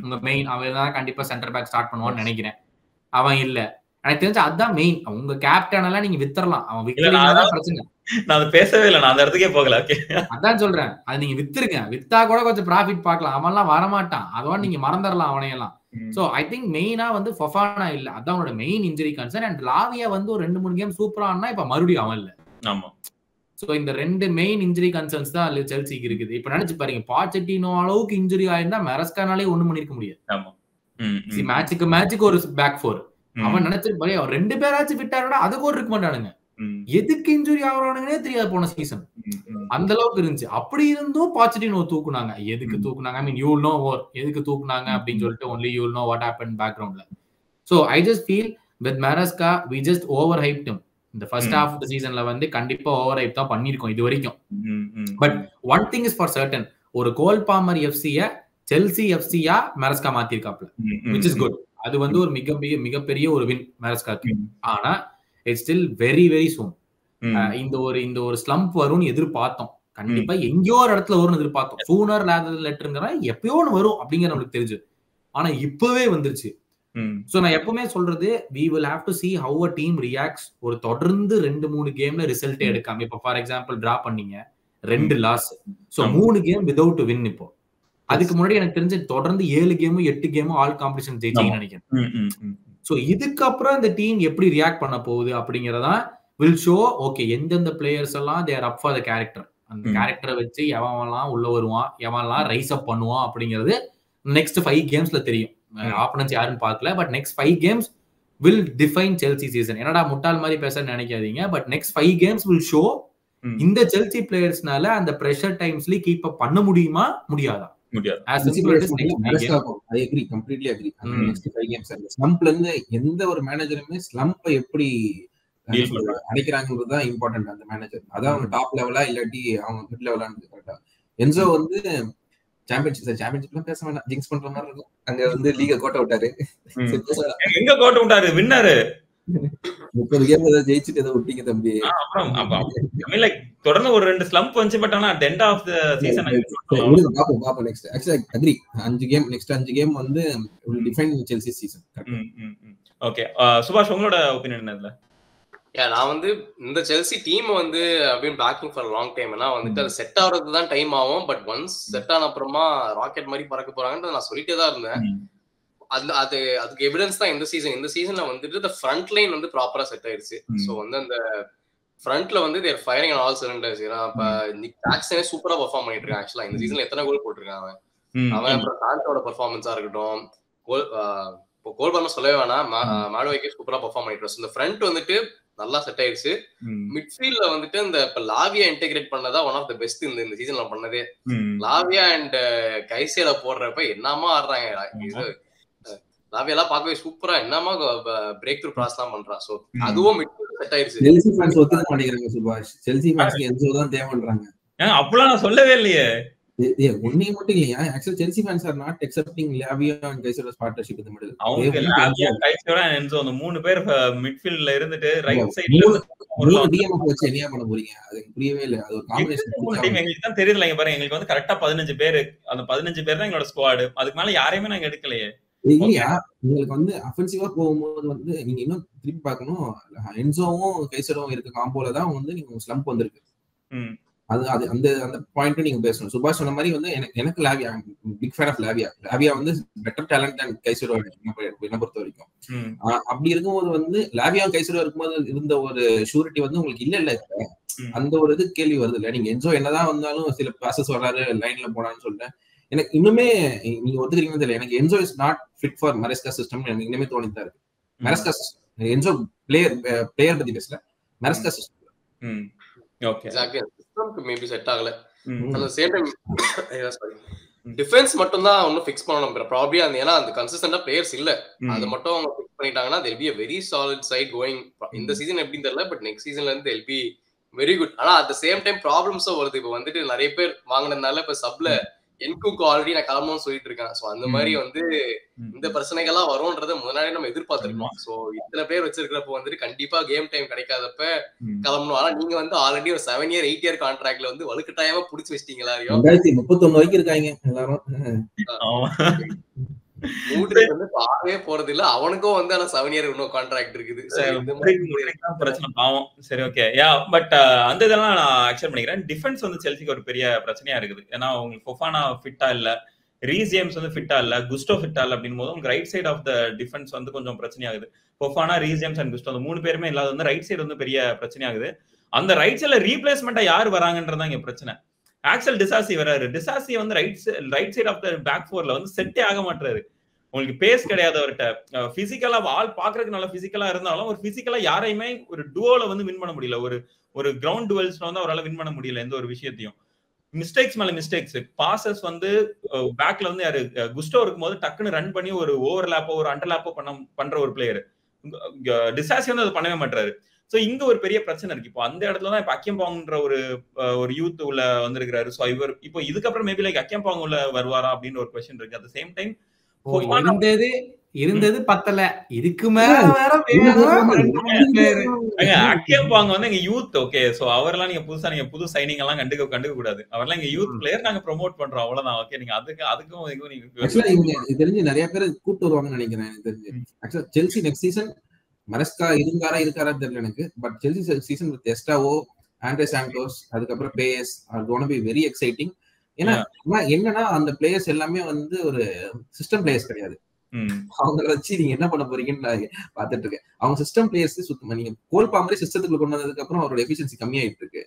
உங்க மெயின் அவன் தான் கண்டிப்பா சென்டர் பேக் ஸ்டார்ட் பண்ணுவான்னு நினைக்கிறேன். அவன் இல்ல, எனக்கு தெரிஞ்சு அதான் மெயின். உங்க கேப்டன் எல்லாம் நீங்க வித்துறலாம், அவன் விக்கலதான் பிரச்சனை. நான் அதை பேசவே இல்லை, நான் அந்த இடத்துக்கே போகல. அதான் சொல்றேன், அது நீங்க வித்துருங்க, வித்தா கூட கொஞ்சம் ப்ராஃபிட் பார்க்கலாம். அவன் எல்லாம் வரமாட்டான், அதோட நீங்க மறந்துடலாம் அவனையெல்லாம். சோ ஐ திங்க் மெயினா வந்து ஃபஃபானா இல்ல, அதான் அவனோட மெயின் இன்ஜுரி கன்சர்ன். அண்ட் லாவியா வந்து ஒரு 2-3 கேம் சூப்பரா ஆனா இப்ப மறுபடியும் அவன் இல்ல. ஆமா. சோ இந்த 2 மெயின் இன்ஜுரி கன்சர்ன்ஸ் தான் செல்சிக்கு இருக்குது. இப்ப நினைச்சு பாருங்க, பாச்செட்டினோ அளவுக்கு இன்ஜுரி ஆயிருந்தா மெரஸ்கானாலே ஒண்ணும் பண்ணிருக்க முடியாது. ஆமா. மேட்சுக்கு ஒரு பேக் 4 அவன் நினைச்சிட்டு பாரு, 2 பேராச்சும் விட்டாரோட அதுக்கு ஒரு இருக்க மாட்டானுங்க. எதுக்கு இன்ஜுரி ஆகுறானுங்கன்னே தெரியாது போன சீசன். அந்த அளவுக்கு இருந்துச்சு. அப்படி இருந்தும் பாச்செட்டினோ தூக்குனாங்க. எதுக்கு தூக்குனாங்க? ஐ மீன் யூ வில் நோ எதுக்கு தூக்குனாங்க அப்படின்னு சொல்லிட்டு only you will know what happened பேக்ரவுண்ட்ல. So I just feel with Maresca we just overhyped him. இந்த ஃபர்ஸ்ட் ஹாஃப் ஆஃப் தி சீசன்ல வந்து கண்டிப்பா ஓவர் ஹைப் தான் பண்ணிருக்கோம் இது வரைக்கும். But one thing is for certain, ஒரு கோல் பாமர் எஃப்சிய செல்சி எஃப்சியா மெரஸ்கா மாத்திருக்காப்ல, which is good. அது வந்து ஒரு மிகப்பெரிய ஒரு வின் மெரஸ்காக்கு. ஆனா it's still very very soon. இந்த ஒரு ஸ்லம்ப் வரும்னு எதிர்பார்த்தோம். கண்டிப்பா எங்கேயோ ஒரு இடத்துல வரும்னு எதிர்பார்த்தோம். சூனர் லெட்டருங்கிற எப்பயோ ஒன்று வரும் அப்படிங்கிற நம்மளுக்கு தெரிஞ்சு. ஆனா இப்பவே வந்துருச்சு. சோ நான் எப்பவுமே சொல்றது, we will have to see how a team reacts. ஒரு தொடர்ந்து 2-3 கேம்ல ரிசல்ட்டே எடுக்காம, இப்ப ஃபார் எக்ஸாம்பிள் டிரா பண்ணீங்க 2 loss, so 3 game without win. இப்போ அதுக்கு முன்னாடி எனக்கு தெரிஞ்சு தொடர்ந்து 7 கேமும் 8 கேமும் ஆல் காம்படிஷன் ஜெயிச்சீங்கன்னு நினைக்கிறேன். சோ இதுக்கப்புறம் இந்த டீம் எப்படி ரியாக்ட் பண்ண போகுது அப்படிங்கறதான் வில் ஷோ. ஓகே, எந்தெந்த பிளேயர்ஸ் எல்லாம் they are up for the character, அந்த கேரக்டரை வச்சு எவன்லாம் உள்ள வருவான், எவன்லாம் ரைஸ் அப் பண்ணுவான் அப்படிங்கிறது நெக்ஸ்ட் 5 கேம்ஸ்ல தெரியும். ஆப்பனன்ஸ் யாருன்னு பார்க்கல, but next 5 games will define Chelsea season. என்னடா முட்டாள் மாதிரி பேச நினைக்காதீங்க, but next 5 games will show இந்த செல்சி பிளேயர்ஸ்னால அந்த பிரஷர் டைம்ஸ்ல கீப் அப் பண்ண முடியுமா முடியாதா? I agree, completely agree. Next 5 games ஸ்லம்ப்ல இருந்து எந்த ஒரு மேனேஜருமே ஸ்லம்பை எப்படி அடிக்கிறாங்கிறது தான் இம்பார்ட்டன்ட். அந்த மேனேஜர் அதான் அவங்க டாப் லெவலா இல்லாட்டி அவங்க மிட் லெவலான்னு கரெக்டா. என்சோ வந்து சாம்பியன்ஷிப்லாம் பேச வேண்டாம், ஜிங்ஸ் பண்ற மாதிரி இருக்கும். அங்க வந்து லீக கோட்டை விட்டாரு. எங்க கோட்டை விட்டாரு? வின்னரு 30 கேம் ஏதோ ஜெயிச்சுட்டு ஏதோ விட்டீங்க தம்பி. லைக் தொடர்ந்து ஒரு 2 ஸ்லம்ப் வந்துச்சு, பட் ஆனா at end of the season பாப்போம் next. Actually agree 5 game next 5 game வந்து will define Chelsea season. Okay Subash, உங்களோட ஒபினியன் என்ன இதுல? நான் வந்து இந்த செல்சி டீம் வந்து அப்படின் பேக்கிங் ஃபார் லாங் டைம். ஏன்னா வந்துட்டு அது செட் ஆகுறது தான் டைம் ஆகும். பட் ஒன்ஸ் செட் ஆன அப்புறமா ராக்கெட் மாதிரி பறக்க போறாங்கன்னு நான் சொல்லிட்டே தான் இருந்தேன். அதுக்கு எவிடன்ஸ் தான் இந்த சீசன்ல வந்துட்டு இந்த ஃப்ரண்ட் லைன் வந்து ப்ராப்பரா செட் ஆயிடுச்சு. ஸோ வந்து அந்த ஃப்ரண்ட்ல வந்து தேர் ஃபயரிங் ஆன் ஆல் சிலிண்டர்ஸ். ஏன்னா இப்ப நிக் ஜாக்சனே சூப்பரா பெர்ஃபார்ம் பண்ணிட்டு இருக்கான். ஆக்சுவலா இந்த சீசன்ல எத்தனை கோல் போட்டிருக்கான் அவன். அப்புறம் கான்டோட பெர்ஃபார்மன்ஸா இருக்கட்டும், கோல் பண்ண சொல்லவே வேணாம், மாடுவைக்கே சூப்பரா பெர்ஃபார்ம் பண்ணிட்டு இருக்கு. இந்த ஃப்ரண்ட் வந்துட்டு நல்லா செட் ஆயிடுச்சு. மிட்ஃபீல்ட்ல வந்துட்டு இந்த இப்ப லாவியா இன்டெகிரேட் பண்ணதா ஒன் ஆஃப் த பெஸ்ட் இந்த சீசன்ல பண்ணதே. லாவியா அண்ட் கைசேல போடுறப்ப என்னமா ஆடுறாங்க. லாவியெல்லாம் பார்க்கவே சூப்பரா என்னமா பிரேக் த்ரூ பாஸ் தான் பண்றான். சோ அதுவும் மிட்ஃபீல்ட் செட் ஆயிடுச்சு. செல்சி ஃபேன்ஸ் ஒத்துக்க மாட்டேங்கிறாங்க சுபாஷ். செல்சி ஃபேன்ஸ்க்கு என்சோ தான் தேவைன்றாங்க. அப்பலாம் நான் சொல்லவே இல்லையே. ஒன்னே மட்டும் இல்லையா, actually Chelsea fans are not accepting Lavia and Caicedo's partnership இந்த மிடில். அவங்க லாவியா கைசரோ அண்ட் என்சோ அந்த 3 பேர் மிட்ஃபீல்ட்ல இருந்துட்டு ரைட் சைடுல ஒரு டிஎம் வச்சு என்ன பண்ண போறீங்க? அது புரியவே இல்ல. அது ஒரு காம்பினேஷன் டீம் எங்களுக்கு தான் தெரியல. இங்க பாருங்க, எங்களுக்கு வந்து கரெக்ட்டா 15 பேர், அந்த 15 பேர் தான் எங்களோட ஸ்குவாட். அதுக்கு மேல யாரையுமே நாங்க எடுக்கலையே. இல்லையா, உங்களுக்கு வந்து அஃபென்சிவா போகும்போது வந்து நீங்க இன்னும் திருப்பி பார்க்கணும். என்சோவும் கைசரோவும் இருக்க காம்போல தான் வந்து நீங்க ஸ்லம்ப் வந்திருக்கு. அது அந்த அந்த பாயிண்ட் நீங்க பேசணும். சுபாஷ் சொன்ன மாதிரி வந்து எனக்கு Lavia big fan of Lavia வந்து பெட்டர் டேலண்ட் அண்ட் கைசரோ என்ன பொறுத்த வரைக்கும். அப்படி இருக்கும்போது வந்து லாவியா கைசரோ இருக்கும்போது இருந்த ஒரு ஷூரிட்டி வந்து உங்களுக்கு இல்ல அந்த ஒரு இது கேள்வி வருது இல்ல. நீங்க என்ஜோ என்னதான் வந்தாலும் சில பாசஸ் வராரு லைன்ல போனான்னு சொல்லிட்டு எனக்கு இன்னுமே நீங்க ஒத்துக்கிறீங்கன்னு தெரியல. எனக்கு Enzo is not fit for Maresca system எனக்கு இன்னுமே தோணிதான் இருக்கு. மரெஸ்கா சிஸ்டம் என்ஜோ பிளேயர் பத்தி பேசல, மரெஸ்கா சிஸ்டம் ஓகே மேபி செட் ஆகல. அந்த சேம் டைம் சாரி டிஃபென்ஸ் மட்டும் தான் இன்னும் ஃபிக்ஸ் பண்ணணும் ப்ராபபிலி. அந்த ஏன்னா அந்த கன்சிஸ்டன்டா பிளேயர்ஸ் இல்ல, அது மட்டும் அவங்க ஃபிக்ஸ் பண்ணிட்டாங்கன்னா there will be a very solid side going. இந்த சீசன் எப்படின்னு தெரியல, பட் நெக்ஸ்ட் சீசன்ல இருந்து there will be very good. ஆனா at the same time ப்ராப்ளம்ஸும் வருது. இப்போ வந்துட்டு நிறைய பேர் வாங்கினதுனால இப்ப சப்ல என்குக்கு ஆல்ரெடி நான் கிளம்பணும்னு சொல்லிட்டு இருக்கேன். சோ அந்த மாதிரி வந்து இந்த பிரச்சனைகள்லாம் வரும்ன்றத முன்னாடி நம்ம எதிர்பார்த்திருக்கோம். சோ இத்தனை பேர் வச்சிருக்கிறப்ப வந்துட்டு கண்டிப்பா கேம் டைம் கிடைக்காதப்ப கிளம்பணும். ஆனா நீங்க வந்து ஆல்ரெடி ஒரு 7 year 8 year கான்ட்ராக்ட்ல வந்து வலுக்கட்டாயமா புடிச்சு வச்சிட்டீங்களா? 2031 வரைக்கும் இருக்காங்க எல்லாரும். வந்து பாவே போறது இல்ல, அவனுக்கும் வந்து ஆனா 7 year இன்னும் கான்ட்ராக்ட் இருக்குது. பிரச்சனை பாவம். சரி ஓகே யா பட் அந்த இதெல்லாம் நான் அக்செப்ட் பண்ணிக்கிறேன். டிஃபென்ஸ் வந்து செல்சிக்கு ஒரு பெரிய பிரச்சனையா இருக்குது. ஏன்னா உங்களுக்கு ஃபொஃபானா ஃபிட்டா இல்ல, ரீஸ் ஜேம்ஸ் வந்து ஃபிட்டா இல்ல, குஸ்டோ ஃபிட்டா இல்ல. அப்படின் போது உங்களுக்கு right side of the defence வந்து கொஞ்சம் பிரச்சனையாகுது. Fofana, Reece James and Gusto அந்த 3 பேருமே இல்லாத வந்து ரைட் சைடு வந்து பெரிய பிரச்சனையாகுது. அந்த ரைட் சைடுல ரீப்ளேஸ்மெண்டா யாரு வராங்கன்றதான் இங்க பிரச்சனை. ஆக்சல் டிசாசி வராரு. டிசாசி வந்து right side of the back ஃபோர்ல வந்து செட்டே ஆக மாட்டாரு. உங்களுக்கு பேஸ் கிடையாது அவர்கிட்ட. பிசிக்கலா ஆள் பாக்குறதுக்கு நல்லா பிசிக்கலா இருந்தாலும் ஒரு பிசிக்கலா யாரையுமே ஒரு டுவோல வந்து வின் பண்ண முடியல. ஒரு கிரவுண்ட் டுவெல்ஸ்ல வந்து அவரால் வின் பண்ண முடியல எந்த ஒரு விஷயத்தையும். மிஸ்டேக்ஸ் மேல மிஸ்டேக்ஸ். பாசஸ் வந்து பேக்ல வந்து யாரு குஸ்டோ இருக்கும்போது டக்குன்னு ரன் பண்ணி ஒரு ஓவர்லாப்போ ஒரு அண்டர்லாப்போ பண்ற ஒரு பிளேயர். டிசாசி வந்து அதை பண்ணவே மாட்டாரு. சோ இங்க ஒரு பெரிய பிரச்சனை இருக்கு. இப்போ அந்த இடத்துலதான் இப்ப அக்கியம்பாங்கன்ற ஒரு யூத் உள்ள வந்திருக்கிறாரு. சோ இவர் இப்போ இதுக்கப்புறம் மேபி லைக் அக்கியம்பாங்க உள்ள வருவாரா அப்படின்னு ஒரு கொஸ்டின் இருக்கு. அட் த சேம் டைம் இருந்தது பத்தல, இதுக்கு மேல வேற அக்கியம்பாங்க வந்து எங்க யூத். ஓகே சோ அவரெல்லாம் நீங்க புது சைனிங் எல்லாம் கண்டுக்க கூடாது. அவரெல்லாம் எங்க யூத் பிளேயர் நாங்க ப்ரோமோட் பண்றோம், அவ்வளவுதான். ஓகே நீங்க அதுக்கும் நீங்க தெரிஞ்சு நிறைய பேர் கூட்டு வருவாங்கன்னு நினைக்கிறேன். எனக்கு தெரிஞ்சு ஆக்சுவலா செல்சி நெக்ஸ்ட் சீசன் மரெஸ்கா இருக்காரான்னு தெரியல எனக்கு. But Chelsea season with Estevao, Andrey Santos, அதுக்கப்புறம் base are gonna be very exciting. ஏன்னா என்னன்னா அந்த பிளேயர்ஸ் எல்லாமே வந்து ஒரு சிஸ்டம் பிளேயர்ஸ் கிடையாது. அவங்கள வச்சு நீங்க என்ன பண்ண போறீங்கன்னு நான் பாத்துட்டு இருக்கேன். அவங்க சிஸ்டம் பிளேயர்ஸ் சுத்தமா நீங்க கோல் பாமரே சிஸ்டத்துக்குள்ள கொண்டு வந்ததுக்கு அப்புறம் அவரோட எஃபிஷியன்சி கம்மியாயிட்டு இருக்கு.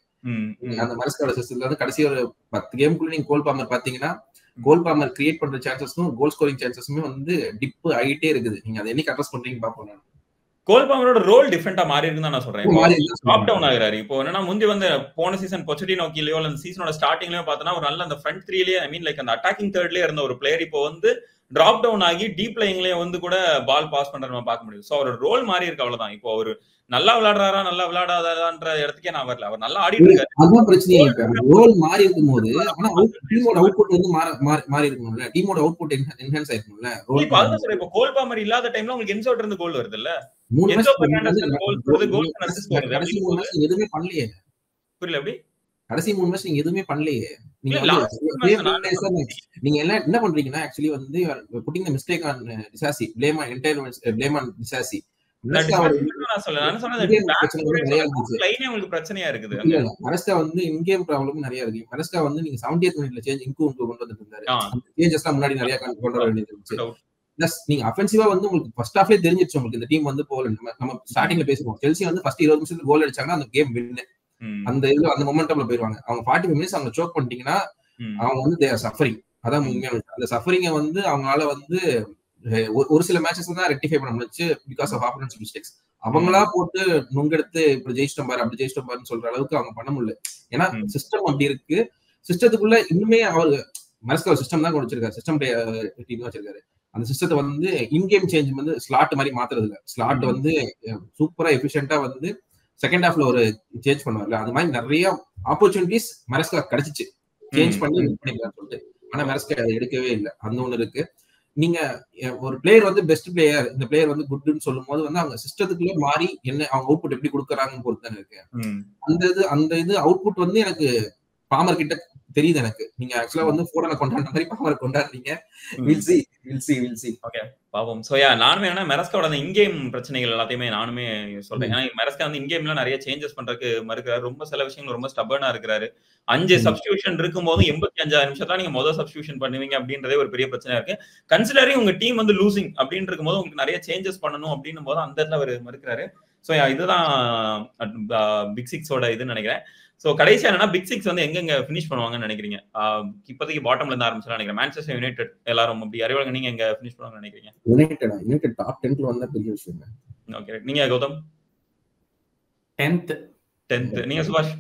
அந்த மரெஸ்காவோட சிஸ்டத்துல வந்து கடைசி ஒரு 10 கேமுக்குள்ள நீங்க கோல் பாமர் பாத்தீங்கன்னா கோல் பாமர் கிரியேட் பண்ற சான்சஸும் கோல் ஸ்கோரிங் சான்சஸுமே வந்து டிப் ஆகிட்டே இருக்குது. நீங்க அதை என்னைக்கு அட்ரஸ் பண்றீங்க பாப்போம். கோல் பாமரோட ரோல் டிஃபரெண்டா மாறி இருக்குன்னு தான் நான் சொல்றேன். டாப் டவுன் ஆகுறாரு. இப்போ என்னன்னா முந்தி வந்து போன சீசன் பொச்சட்டினோ கீழயோ அந்த சீசனோட ஸ்டார்டிங்லயோ பார்த்தோன்னா ஒரு நல்ல அந்த ஃப்ரண்ட் த்ரீலயே ஐ மீன் லைக் அந்த அட்டாக்கிங் தேர்ட்லயே இருந்த ஒரு பிளேயர் இப்போ வந்து டிராப் டவுன் ஆகி டீப் லைன்லயே வந்து கூட பால் பாஸ் பண்ற நம்ம பார்க்க முடியும். ஸோ அவர் ரோல் மாறி இருக்கு, அவ்வளவுதான். இப்போ அவர் நல்லா விளையாடுறாரா நல்லா விளையாடாதான்ற இடத்துக்கே நான் வரல. அவர் நல்லா ஆடிட்டு இருக்காரு. அதான் பிரச்சனையே. ரோல் மாறி இருக்கும் போது ஆனா டீமோட அவுட்புட் வந்து மாறி இருக்கும்ல, டீமோட அவுட்புட் என்ஹான்ஸ் ஆயிருக்கும்ல. இப்போ அதான் சொல்றேன், இப்போ கோல் பாமர் இல்லாத டைம்ல உங்களுக்கு என்சோட் இருந்து கோல் வருது இல்ல, எதுவுமே பண்ணலையே. புரியல எப்படி கடைசி 3 மேட்ச் நீங்க எதுவுமே பண்ணலையே. நீங்க எல்லாம் என்ன பண்றீங்கன்னா ஆக்சுவலி வந்து putting the mistake on Disasi, blame on entire blame on Disasi. பிரச்சனையா இருக்குது. மரஸ்கா வந்து இன்கேம் ப்ராப்ளம் நிறைய இருக்கு. மரஸ்கா வந்து நீங்க 70th மினிட்ல சேஞ்ச் கொண்டு வந்துட்டு இருந்தாரு. சேஞ்சஸ் எல்லாம் முன்னாடி நிறைய கொண்டு வர வேண்டியது இருந்துச்சு. பிளஸ் நீங்க அஃபென்சிவா வந்து உங்களுக்கு ஃபர்ஸ்ட் ஹாஃப்லயே தெரிஞ்சிருச்சு உங்களுக்கு இந்த டீம் வந்து போல. நம்ம ஸ்டார்டிங்ல பேசுவோம், செல்சி வந்து ஃபர்ஸ்ட் 20 நிமிஷத்துல கோல் அடிச்சாங்கன்னா அந்த கேம் வின்னு. அந்த இதுல அந்த மொமெண்டம்ல போயிருவாங்க. அவங்க 45 மினிட்ஸ் அவங்க சோக் பண்ணிட்டீங்கன்னா அவங்க வந்து தே ஆர் சஃபரிங். அதான் உண்மையான அந்த சஃபரிங்க வந்து அவங்களால வந்து ஒரு சில மேட்சஸ் தான் ரெக்டிஃபை பண்ண முடிச்சு பிகாஸ் ஆஃப் ஆப்போனன்ட்ஸ் மிஸ்டேக்ஸ். அவங்களா போட்டு நுங்கெடுத்து இப்படி ஜெயிச்சிட்டோம் பாரு அப்படி ஜெயிச்சிட்டோம் பாருன்னு சொல்ற அளவுக்கு அவங்க பண்ண முடியல. ஏன்னா சிஸ்டம் அப்படி இருக்கு. சிஸ்டத்துக்குள்ள இன்னுமே அவர் மரஸ்கா சிஸ்டம் தான் வச்சிருக்காரு, சிஸ்டம் டீம் தான் வச்சிருக்காரு. அந்த சிஸ்டத்தை வந்து இன்கேம் சேஞ்ச் வந்து ஸ்லாட் மாதிரி மாத்துறது இல்ல. ஸ்லாட் வந்து சூப்பரா எஃபிஷியன்டா வந்து செகண்ட் ஹாஃப்ல ஒரு சேஞ்ச் பண்ணுவார்ல, அந்த மாதிரி நிறைய ஆப்பர்ச்சுனிட்டிஸ் மரஸ்கா கிடைச்சிச்சு சேஞ்ச் பண்ணி பண்ணிக்கலாம்னு சொல்லிட்டு. ஆனா மரஸ்கா அதை எடுக்கவே இல்லை. அந்த ஒண்ணு இருக்கு. நீங்க ஒரு பிளேயர் வந்து பெஸ்ட் பிளேயர், இந்த பிளேயர் வந்து குட்னு சொல்லும் போது வந்து அவங்க சிஸ்டத்துக்குள்ளே மாறி என்ன அவங்க அவுட்புட் எப்படி கொடுக்குறாங்கன்னு பொறுத்து தானே இருக்கு. அந்த இது அவுட்புட் வந்து எனக்கு பாமர் கிட்ட தெரியுது. எனக்கு நீங்க ஆக்சுவலா வந்து ஃபோர்டனை கொண்டாடுற மாதிரி பாமர் கொண்டாடுறீங்க. Will see. ஓகே பாவம். சோ யா நானுமே என்ன மெரஸ்காவோட அந்த இன்கேம் பிரச்சனைகள் எல்லாத்தையுமே நானுமே சொல்றேன். ஏன்னா மெரஸ்கா வந்து இன்கேம்ல நிறைய சேஞ்சஸ் பண்றதுக்கு மறுக்கிறாரு. ரொம்ப சில விஷயங்கள் ரொம்ப ஸ்டபர்னா இருக்கிறாரு. 5 சப்ஸ்டிடியூஷன் இருக்கும்போது 85 நிமிஷத்துல நீங்க முதல் சப்ஸ்டிடியூஷன் பண்ணுவீங்க அப்படின்றதே ஒரு பெரிய பிரச்சனையா இருக்கு. கன்சிடரிங் உங்க டீம் வந்து லூசிங் அப்படின்னு இருக்கும்போது உங்களுக்கு நிறைய சேஞ்சஸ் பண்ணணும் அப்படின்னும் போது அந்த இடத்துல அவர் மறுக்கிறாரு. சோ இதுதான் பிக் சிக்ஸோட இதுன்னு நினைக்கிறேன். சோ கடைசியா என்னன்னா பிக் சிக்ஸ் வந்து எங்க ஃபினிஷ் பண்ணுவாங்கன்னு நினைக்கிறீங்க? இப்போதைக்கு பாட்டம்ல இருந்து ஆரம்பிச்சலாம் நினைக்கிறேன். மான்செஸ்டர் யுனைடெட் எல்லாரும் அப்படி அறிவாளங்க நீங்க எங்க ஃபினிஷ் பண்ணுவாங்கன்னு நினைக்கிறீங்க? யுனைடெட் டாப் 10ல வந்தா பெரிய விஷயம். ஓகே நீங்க கௌதம்? 10th. நீங்க சுபாஷ்?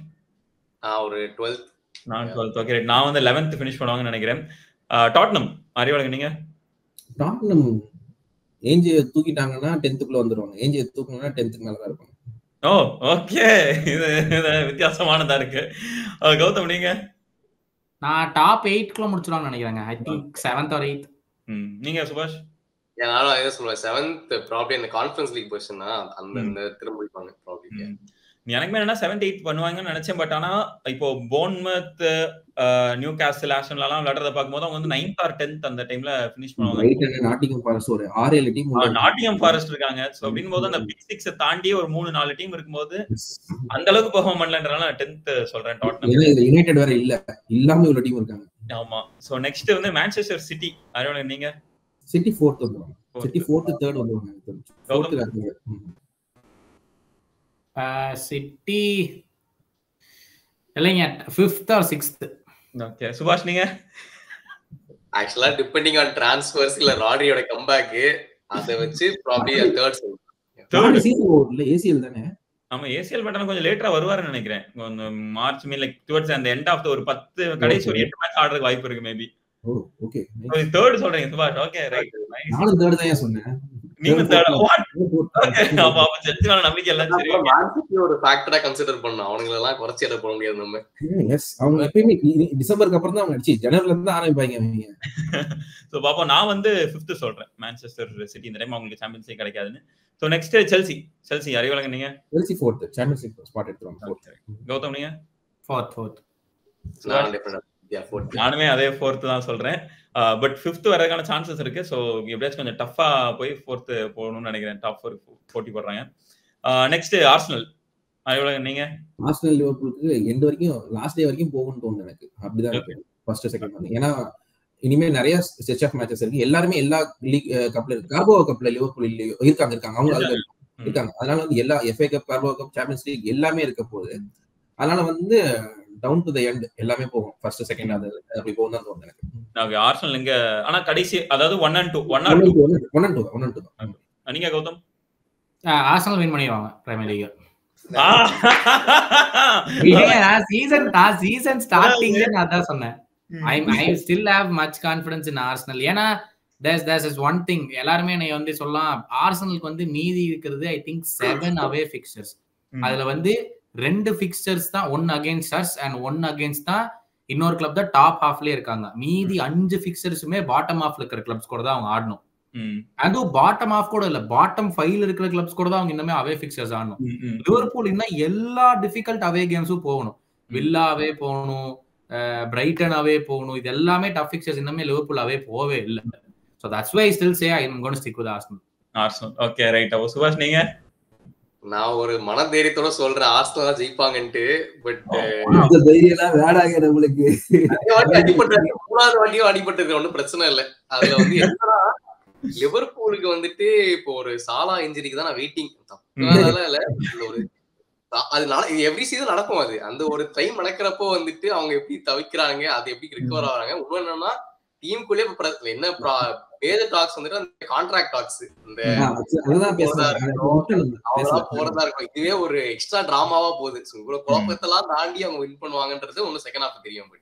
ஒரு 12th. நான் 12th. ஓகே நான் வந்து 11th ஃபினிஷ் பண்ணுவாங்கன்னு நினைக்கிறேன். டாட்னம் அறிவாளங்க நீங்க? டாட்னம் ஏஞ்சியை தூக்கிட்டாங்கன்னா 10th வந்துருவாங்க. ஏஞ்சியை தூக்கினா 10th மேல தான் இருப்பாங்க. ஓ ஓகே இது வித்தியாசமானதா இருக்கு. கௌதம் நீங்க? நான் டாப் 8 முடிச்சிடுவாங்கன்னு நினைக்கிறேன். I think 7th or 8th. நீங்க சுபாஷ்? நானும் அதே சொல்லுவேன். 7th ப்ராபபிலி அந்த கான்ஃபரன்ஸ் லீக் பொசிஷனா அந்த திரும்ப போய்ப்பாங்க ப்ராபபிலி. எனக்குமே என்ன 7th 8th பண்ணுவாங்கன்னு நினைச்சேன். பட் ஆனா இப்போ போர்ன்மத் நியூ காஸ்டல் ஆஸ்டன் எல்லாம் விளையாடுறத பார்க்கும்போது அவங்க வந்து 9th or 10th அந்த டைம்ல ஃபினிஷ் பண்ணுவாங்க. நாட்டிங்ஹாம் ஃபாரஸ்ட் ஒரு 6-7 டீம் நாட்டிங்ஹாம் ஃபாரஸ்ட் இருக்காங்க. சோ அப்படிங்கும்போது அந்த பிக் 6 தாண்டி ஒரு 3-4 டீம் இருக்கும்போது அந்த அளவுக்கு பெர்ஃபார்ம் பண்ணலன்றனால 10th சொல்றேன். டாட்னம் இது யுனைடெட் வேற இல்லாம ஒரு டீம் இருக்காங்க. ஆமா. சோ நெக்ஸ்ட் வந்து மான்செஸ்டர் சிட்டி. அறிவாளங்க நீங்க? சிட்டி 4th வந்துருவாங்க. சிட்டி 4th 3rd வந்துருவாங்க. 4th சிட்டி இல்லைங்க 5th or 6th. ஓகே சுபாஷ் நீங்க? ஆக்சுவலா டிபெண்டிங் ஆன் டிரான்ஸ்ஃபர்ஸ் இல்ல ராட்ரியோட கம்பேக் அத வச்சு ப்ராபபிலி 3rd சீசன் ஓவர்ல ஏசிஎல் தானே. ஆமா ஏசிஎல் பட்டன கொஞ்சம் லேட்டரா வருவாருன்னு நினைக்கிறேன். மார்ச் மீன் லைக் டுவர்ட்ஸ் அந்த எண்ட் ஆஃப் ஒரு 10 கடைசி ஒரு 8 மேட்ச் ஆடுறதுக்கு வாய்ப்பு இருக்கு மேபி. ஓகே 3rd சொல்றீங்க சுபாஷ்? Okay right. நானும் 3rd தான் சொன்னேன். நீங்க 3rd ஓகே அப்ப செல்சி மேல நம்பிக்கை எல்லாம் சரி. மான்சிட்டி ஒரு ஃபேக்டரா கன்சிடர் பண்ணனும். அவங்கள எல்லாம் குறைச்சி எட போக முடியாது நம்ம. எஸ் அவங்க எப்பவுமே டிசம்பருக்கு அப்புறம் தான் அவங்க அடிச்சி ஜனவரில இருந்து ஆரம்பிப்பாங்க அவங்க. சோ பாப்பா நான் வந்து 5th சொல்றேன். மான்செஸ்டர் சிட்டி இந்த டைம் அவங்களுக்கு சாம்பியன்ஸ் லீக் கிடைக்காதுன்னு. சோ நெக்ஸ்ட் செல்சி அறிவாளங்க நீங்க? Chelsea 4th Champions League spot எடுத்துறாங்க. 4th. கௌதம் நீங்க? 4th. நான் டிஃபரண்ட். நானுமே அதே 4th தான் சொல்றேன். பட் 5th வரதுக்கான சான்சஸ் இருக்கு. சோ எப்படியாச்சும் கொஞ்சம் டஃபா போய் 4th போகணும்னு நினைக்கிறேன். டாப் 4 போட்டி போடுறாங்க. நெக்ஸ்ட் ஆர்சனல் அறிவாளங்க நீங்க? ஆர்சனல் லிவர்பூலுக்கு எண்ட் வரைக்கும் லாஸ்ட் டே வரைக்கும் போகும்னு தோணுது எனக்கு. அப்படிதான் இருக்கு ஃபர்ஸ்ட் செகண்ட் வந்து. ஏன்னா இனிமே நிறைய ஸ்ட்ரெச் ஆஃப் மேட்சஸ் இருக்கு. எல்லாருமே எல்லா லீக் கப்ல இருக்கு. கார்போ கப்ல லிவர்பூல் இருக்காங்க அவங்க அதுல இருக்காங்க. அதனால வந்து எல்லா FA cup, Carabao cup, Champions League எல்லாமே இருக்க போகுது. அதனால வந்து டவுன் டு தி எண்ட் எல்லாமே போகும். ஃபர்ஸ்ட் செகண்ட் அது அப்படி போகும் தான் தோணுது எனக்கு. ஓகே ஆர்சனல் இங்க ஆனா கடைசி அதாவது 1 and 2 1 and 2 நீங்க கௌதம்? ஆர்சனல் வின் பண்ணிடுவாங்க பிரீமியர் லீக். சீசன் ஸ்டார்டிங்ல நான் அதான் சொன்னேன். I still have much confidence in Arsenal. ஏன்னா there's is one thing எல்லாருமே என்னை வந்து சொல்லலாம், ஆர்சனலுக்கு வந்து மீதி இருக்கிறது ஐ திங்க் 7 away fixtures. அதுல வந்து 2 fixtures தான், 1 against us and 1 against தான் இன்னொரு கிளப் தான் டாப் ஹாஃப்லயே இருக்காங்க. மீதி 5 fixturesமே பாட்டம் ஹாஃப்ல இருக்கிற கிளப்ஸ் கூட தான் அவங்க ஆடணும். அதுவும் பாட்டம் ஆஃப் கூட இல்ல, பாட்டம் 5ல இருக்கிற கிளப்ஸ் கூட தான் அவங்க இன்னுமே அவே ஃபிக்சர்ஸ் ஆடணும். லிவர்பூல் இன்னும் எல்லா டிஃபிகல்ட் அவே கேம்ஸும் போகணும். வில்லாவே போகணும், பிரைட்டன் அவே போகணும். இது எல்லாமே டஃப் ஃபிக்சர்ஸ். இன்னுமே லிவர்பூல் அவே போவே இல்ல. So that's why I still say I am going to stick with Arsenal. Okay, right. அப்ப சுபாஷ் நீங்க? நான் ஒரு மனதைரியத்தோட சொல்றேன் ஆர்சனல் தான் ஜெயிப்பாங்கன்ட்டு. பட் அந்த தைரியம்லாம் வேடாங்க நம்மளுக்கு. அடிபட்டு 3வது வாட்டியும் அடிபட்டிருக்கு, ஒன்றும் பிரச்சனை இல்லை. அதுல வந்து என்னன்னா லிவர்பூலுக்கு வந்துட்டு இப்போ ஒரு சாலா இன்ஜுரிக்கு தான் நான் வெயிட்டிங். தப்புனால இல்ல, ஒரு அதனால எவ்ரி சீசன் நடக்கும். அது அந்த ஒரு டைம் நடக்கிறப்போ வந்துட்டு அவங்க எப்படி தவிக்கிறாங்க, அது எப்படி ரிகவர் ஆகுறாங்க. இன்னும் என்னன்னா டீமுக்குள்ளே என்ன மேஜர் டாக்ஸ் வந்துட்டு அந்த கான்ட்ராக்ட் டாக்ஸ் இந்த போறதா இருக்கும். இதுவே ஒரு எக்ஸ்ட்ரா டிராமாவா போகுது. இவ்வளவு குழப்பத்தெல்லாம் தாண்டி அவங்க வின் பண்ணுவாங்கன்றது ஒன்னும் செகண்ட் ஹாஃப் தெரியும்.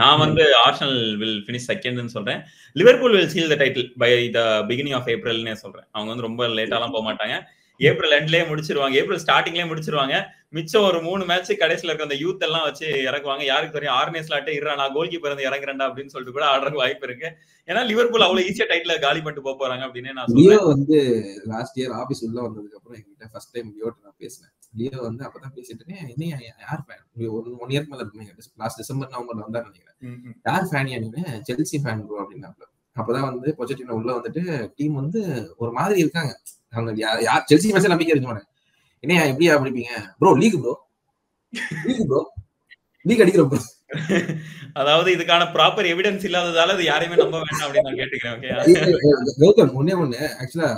நான் வந்து ஆர்சனல் வில் ஃபினிஷ் செகண்ட்னு சொல்றேன். Liverpool will seal the title by the beginning of ஏப்ரல்னே சொல்றேன். அவங்க வந்து ரொம்ப லேட்டாலாம் போக மாட்டாங்க. ஏப்ரல் எண்ட்லயே முடிச்சிருவாங்க, ஏப்ரல் ஸ்டார்டிங்லயே முடிச்சிருவாங்க. மிச்சம் ஒரு 3 மேட்ச் கடைசியில இருக்க அந்த யூத் எல்லாம் வச்சு இறக்குவாங்க. யாருக்கு தெரியும், ஆர்னே ஸ்லாட் நான் கோல் கீப்பர் வந்து இறங்குறேன்டா அப்படின்னு சொல்லிட்டு கூட ஆடுறதுக்கு வாய்ப்பு இருக்கு. ஏன்னா லிவர்பூல் அவ்வளவு ஈஸியா டைட்டில் காலி பண்ணிட்டு போக போறாங்க அப்படின்னு நான் லியோ வந்து லாஸ்ட் இயர் ஆபீஸ் உள்ள வந்ததுக்கு அப்புறம் என்கிட்ட ஃபர்ஸ்ட் டைம் லியோட்ட நான் பேசினேன். லியோ வந்து அப்பதான் பேசிட்டு என்ன யார் ஃபேன், 1 இயர் மேல இருக்குங்க, லாஸ்ட் டிசம்பர் நவம்பர்ல வந்தா நினைக்கிறேன். யார் ஃபேன் நீங்க? செல்சி ஃபேன் ப்ரோ அப்படின்னாப்ல. அப்பதான் வந்து பொச்செட்டினோ உள்ள வந்துட்டு டீம் வந்து ஒரு மாதிரி இருக்காங்க. அவங்க யார் செல்சி மேட்ச் நம்பிக்கை இருக்க மாட்டேன். என்ன எப்படியா பிடிப்பீங்க ப்ரோ? லீக் ப்ரோ, லீக் அடிக்கிறோம் ப்ரோ. அதாவது இதுக்கான ப்ராப்பர் எவிடன்ஸ் இல்லாததால அது யாரையுமே நம்ப வேண்டாம் அப்படின்னு நான் கேட்டுக்கிறேன். கௌதம் ஒண்ணு ஆக்சுவலா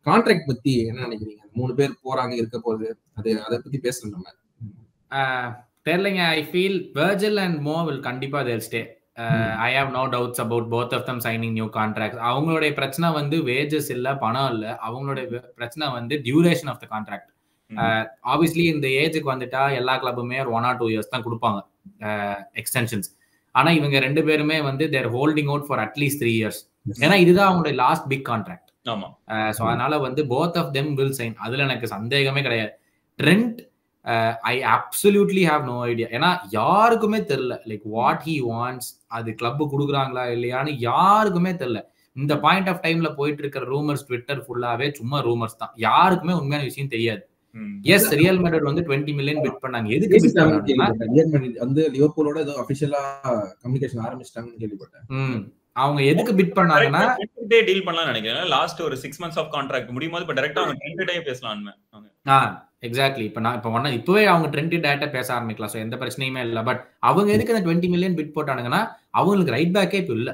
கான்ட்ராக்ட் பத்தி என்ன நினைக்கிறீங்க? 3 பேர் போறாங்க, இருக்க போகுது, அதை பத்தி பேசணும் நம்ம. தெரியலங்க. ஐ ஃபீல் வெர்ஜில் அண்ட் மோ வில் கண்டிப்பா they'll stay. I have no doubts about both of them signing new contracts. அவங்களுடைய பிரச்சனை வந்து வேஜஸ் இல்ல, பணம் இல்ல. அவங்களுடைய பிரச்சனை வந்து duration of the contract. Obviously இந்த ஏஜுக்கு வந்துட்டா எல்லா கிளப்புமே ஒரு 1 or 2 years தான் கொடுப்பாங்க எக்ஸ்டென்ஷன்ஸ். ஆனா இவங்க 2 பேருமே வந்து their holding out for at least 3 years. ஏன்னா இதுதான் அவங்களுடைய லாஸ்ட் பிக் கான்ட்ராக்ட். ஸோ அதனால வந்து both of them will sign. அதுல எனக்கு சந்தேகமே கிடையாது. Trent I absolutely have no idea. ஏன்னா யாருக்குமே தெரியல லைக் வாட் ஹி வாண்ட்ஸ். அது கிளப் கொடுக்குறாங்களா இல்லையான்னு யாருக்குமே தெரியல. இந்த பாயிண்ட் ஆஃப் டைம்ல போயிட்டு இருக்கிற ரூமர்ஸ் ட்விட்டர் ஃபுல்லாவே சும்மா ரூமர்ஸ் தான். யாருக்குமே உண்மையான விஷயம் தெரியாது. எஸ், ரியல் மேட்ரிட் வந்து 20 மில்லியன் பிட் பண்ணாங்க. எதுக்கு பிட் பண்ணாங்கன்னா வந்து லிவர்பூலோட ஏதோ ஆபீஷியலா கம்யூனிகேஷன் ஆரம்பிச்சிட்டாங்கன்னு கேள்விப்பட்டேன். அவங்க எதுக்கு பிட் பண்ணாங்கன்னா டீல் பண்ணலாம்னு நினைக்கிறேன். லாஸ்ட் ஒரு 6 months ஆஃப் கான்ட்ராக்ட் முடியும் போது டைரக்டா அவங்க ட்ரெண்ட் டே பேசலாம். எக்ஸாக்ட்லி. இப்பவே அவங்க ட்ரெண்ட் டேட்டா பேச ஆரம்பிக்கலாம். ஸோ எந்த பிரச்சனையுமே இல்லை. பட் அவங்க எதுக்கு அந்த 20 மில்லியன் பிட் போட்டானுங்கன்னா அவங்களுக்கு ரைட் பேக்கே இப்போ இல்ல.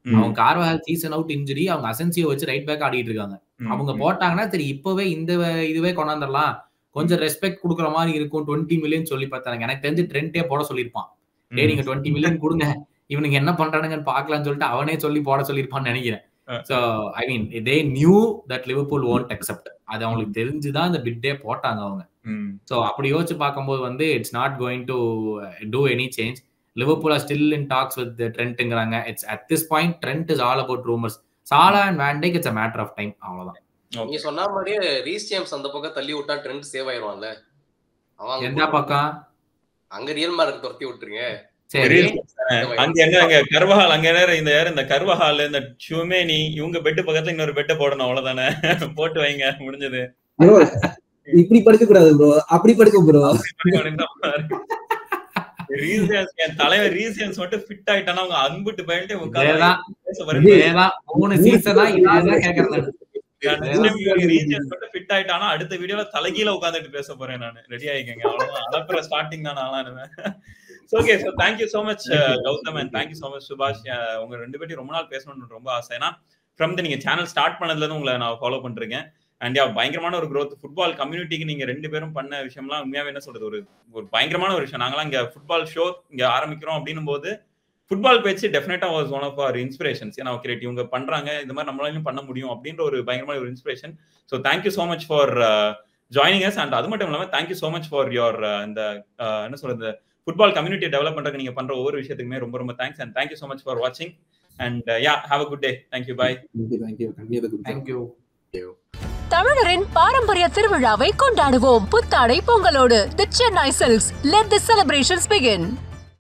அவங்க கார்வஹால் சீசன் அவுட் இன்ஜுரி, அவங்க அசென்சியோ வச்சு ரைட் பேக் ஆடிட்டு இருக்காங்க. அவங்க போட்டாங்கன்னா சரி இப்பவே இந்த இதுவே கொண்டாந்துடலாம், கொஞ்சம் ரெஸ்பெக்ட் கொடுக்குற மாதிரி இருக்கும். 20 மில்லியன் சொல்லி பார்த்தாங்க. எனக்கு தெரிஞ்சு ட்ரெண்டே போட சொல்லியிருப்பான். நீங்க 20 மில்லியன் கொடுங்க, இவனுக்கு என்ன பண்றானுங்கன்னு பாக்கலாம்னு சொல்லிட்டு அவனே சொல்லி போட சொல்லியிருப்பான்னு நினைக்கிறேன். So I mean they knew that Liverpool won't accept. அது அவங்களுக்கு தெரிஞ்சுதான் இந்த பிட்டே போட்டாங்க அவங்க. So அப்படி யோசிச்சு பார்க்கும்போது வந்து it's not going to do any change. Liverpool are still in talks with the Trentங்கறாங்க. It's at this point Trent is all about rumors. Salah and Van Dijk it's a matter of time. அவ்வளவுதான். நீ சொன்ன மாதிரியே Reece James அந்த பக்கம் தள்ளி விட்டா trend save ஆயிருவான்ல. அவன் எந்த பக்கம்? அங்க ரியல் மேட்ரிட் துரத்தி விட்டுருங்க. அங்க என்ன கர்வஹால், அங்க இந்த கர்வஹால் இந்த ஷுமேனி இவங்க பெட் பக்கத்துல இன்னொரு பெட்டை போடணும். அவ்வளவுதானே, போட்டு வைங்க, முடிஞ்சது. இப்படி படுக்க கூடாது ப்ரோ, அப்படி படுக்க ப்ரோ. தலைவர் ரீசன்ஸ் மட்டும் ஃபிட் ஆயிட்டானா அவங்க அன்புட்டு பயன்ட்டு ஃபிட் ஆயிட்டானா அடுத்த வீடியோல தலைகீழ உட்கார்ந்துட்டு பேச போறேன் நான். ரெடி ஆயிக்கங்க. அவ்வளவுதான், அலப்புற ஸ்டார்டிங் தான் ஆளானுவேன். Okay, so thank you so much Gautham and thank you so much சுபாஷ். உங்க 2 பேரும் ரொம்ப நாள் பேசணும்னு ரொம்ப ஆசை. ஏன்னா ஃப்ரம் நீங்க சேனல் ஸ்டார்ட் பண்ணதுல இருந்து உங்களை நான் ஃபாலோ பண்ணிருக்கேன். அண்ட் பயங்கரமான ஒரு growth ஃபுட்பால் கம்யூனிட்டிக்கு நீங்க 2 பேரும் பண்ண விஷயம்லாம் உண்மையாவே என்ன சொல்றது, ஒரு பயங்கரமான ஒரு விஷயம். நாங்களாம் இங்க ஃபுட்பால் ஷோ இங்க ஆரம்பிக்கிறோம் அப்படின்னும் போது ஃபுட்பால் பேச்சு definitely was one of our inspirations. ஏன்னா ஓகே இவங்க பண்றாங்க, இந்த மாதிரி நம்மளாலையும் பண்ண முடியும் அப்படின்ற ஒரு பயங்கரமான ஒரு inspiration. So thank you so much for joining us. And அது மட்டும் இல்லாமல் thank you so much for your இந்த என்ன சொல்றது ஃபுட்பால் கம்யூனிட்டி டெவலப் பண்றதுக்கு நீங்க பண்ற ஒவ்வொரு விஷயத்துக்குமே ரொம்ப ரொம்ப thanks. And thank you so much for வாட்சிங். And have a good day. Thank you. Bye. Thank you. தமிழரின் பாரம்பரிய திருவிழாவை கொண்டாடுவோம் புத்தாடை பொங்கலோடு. The Chennai Silks. Let the celebrations begin.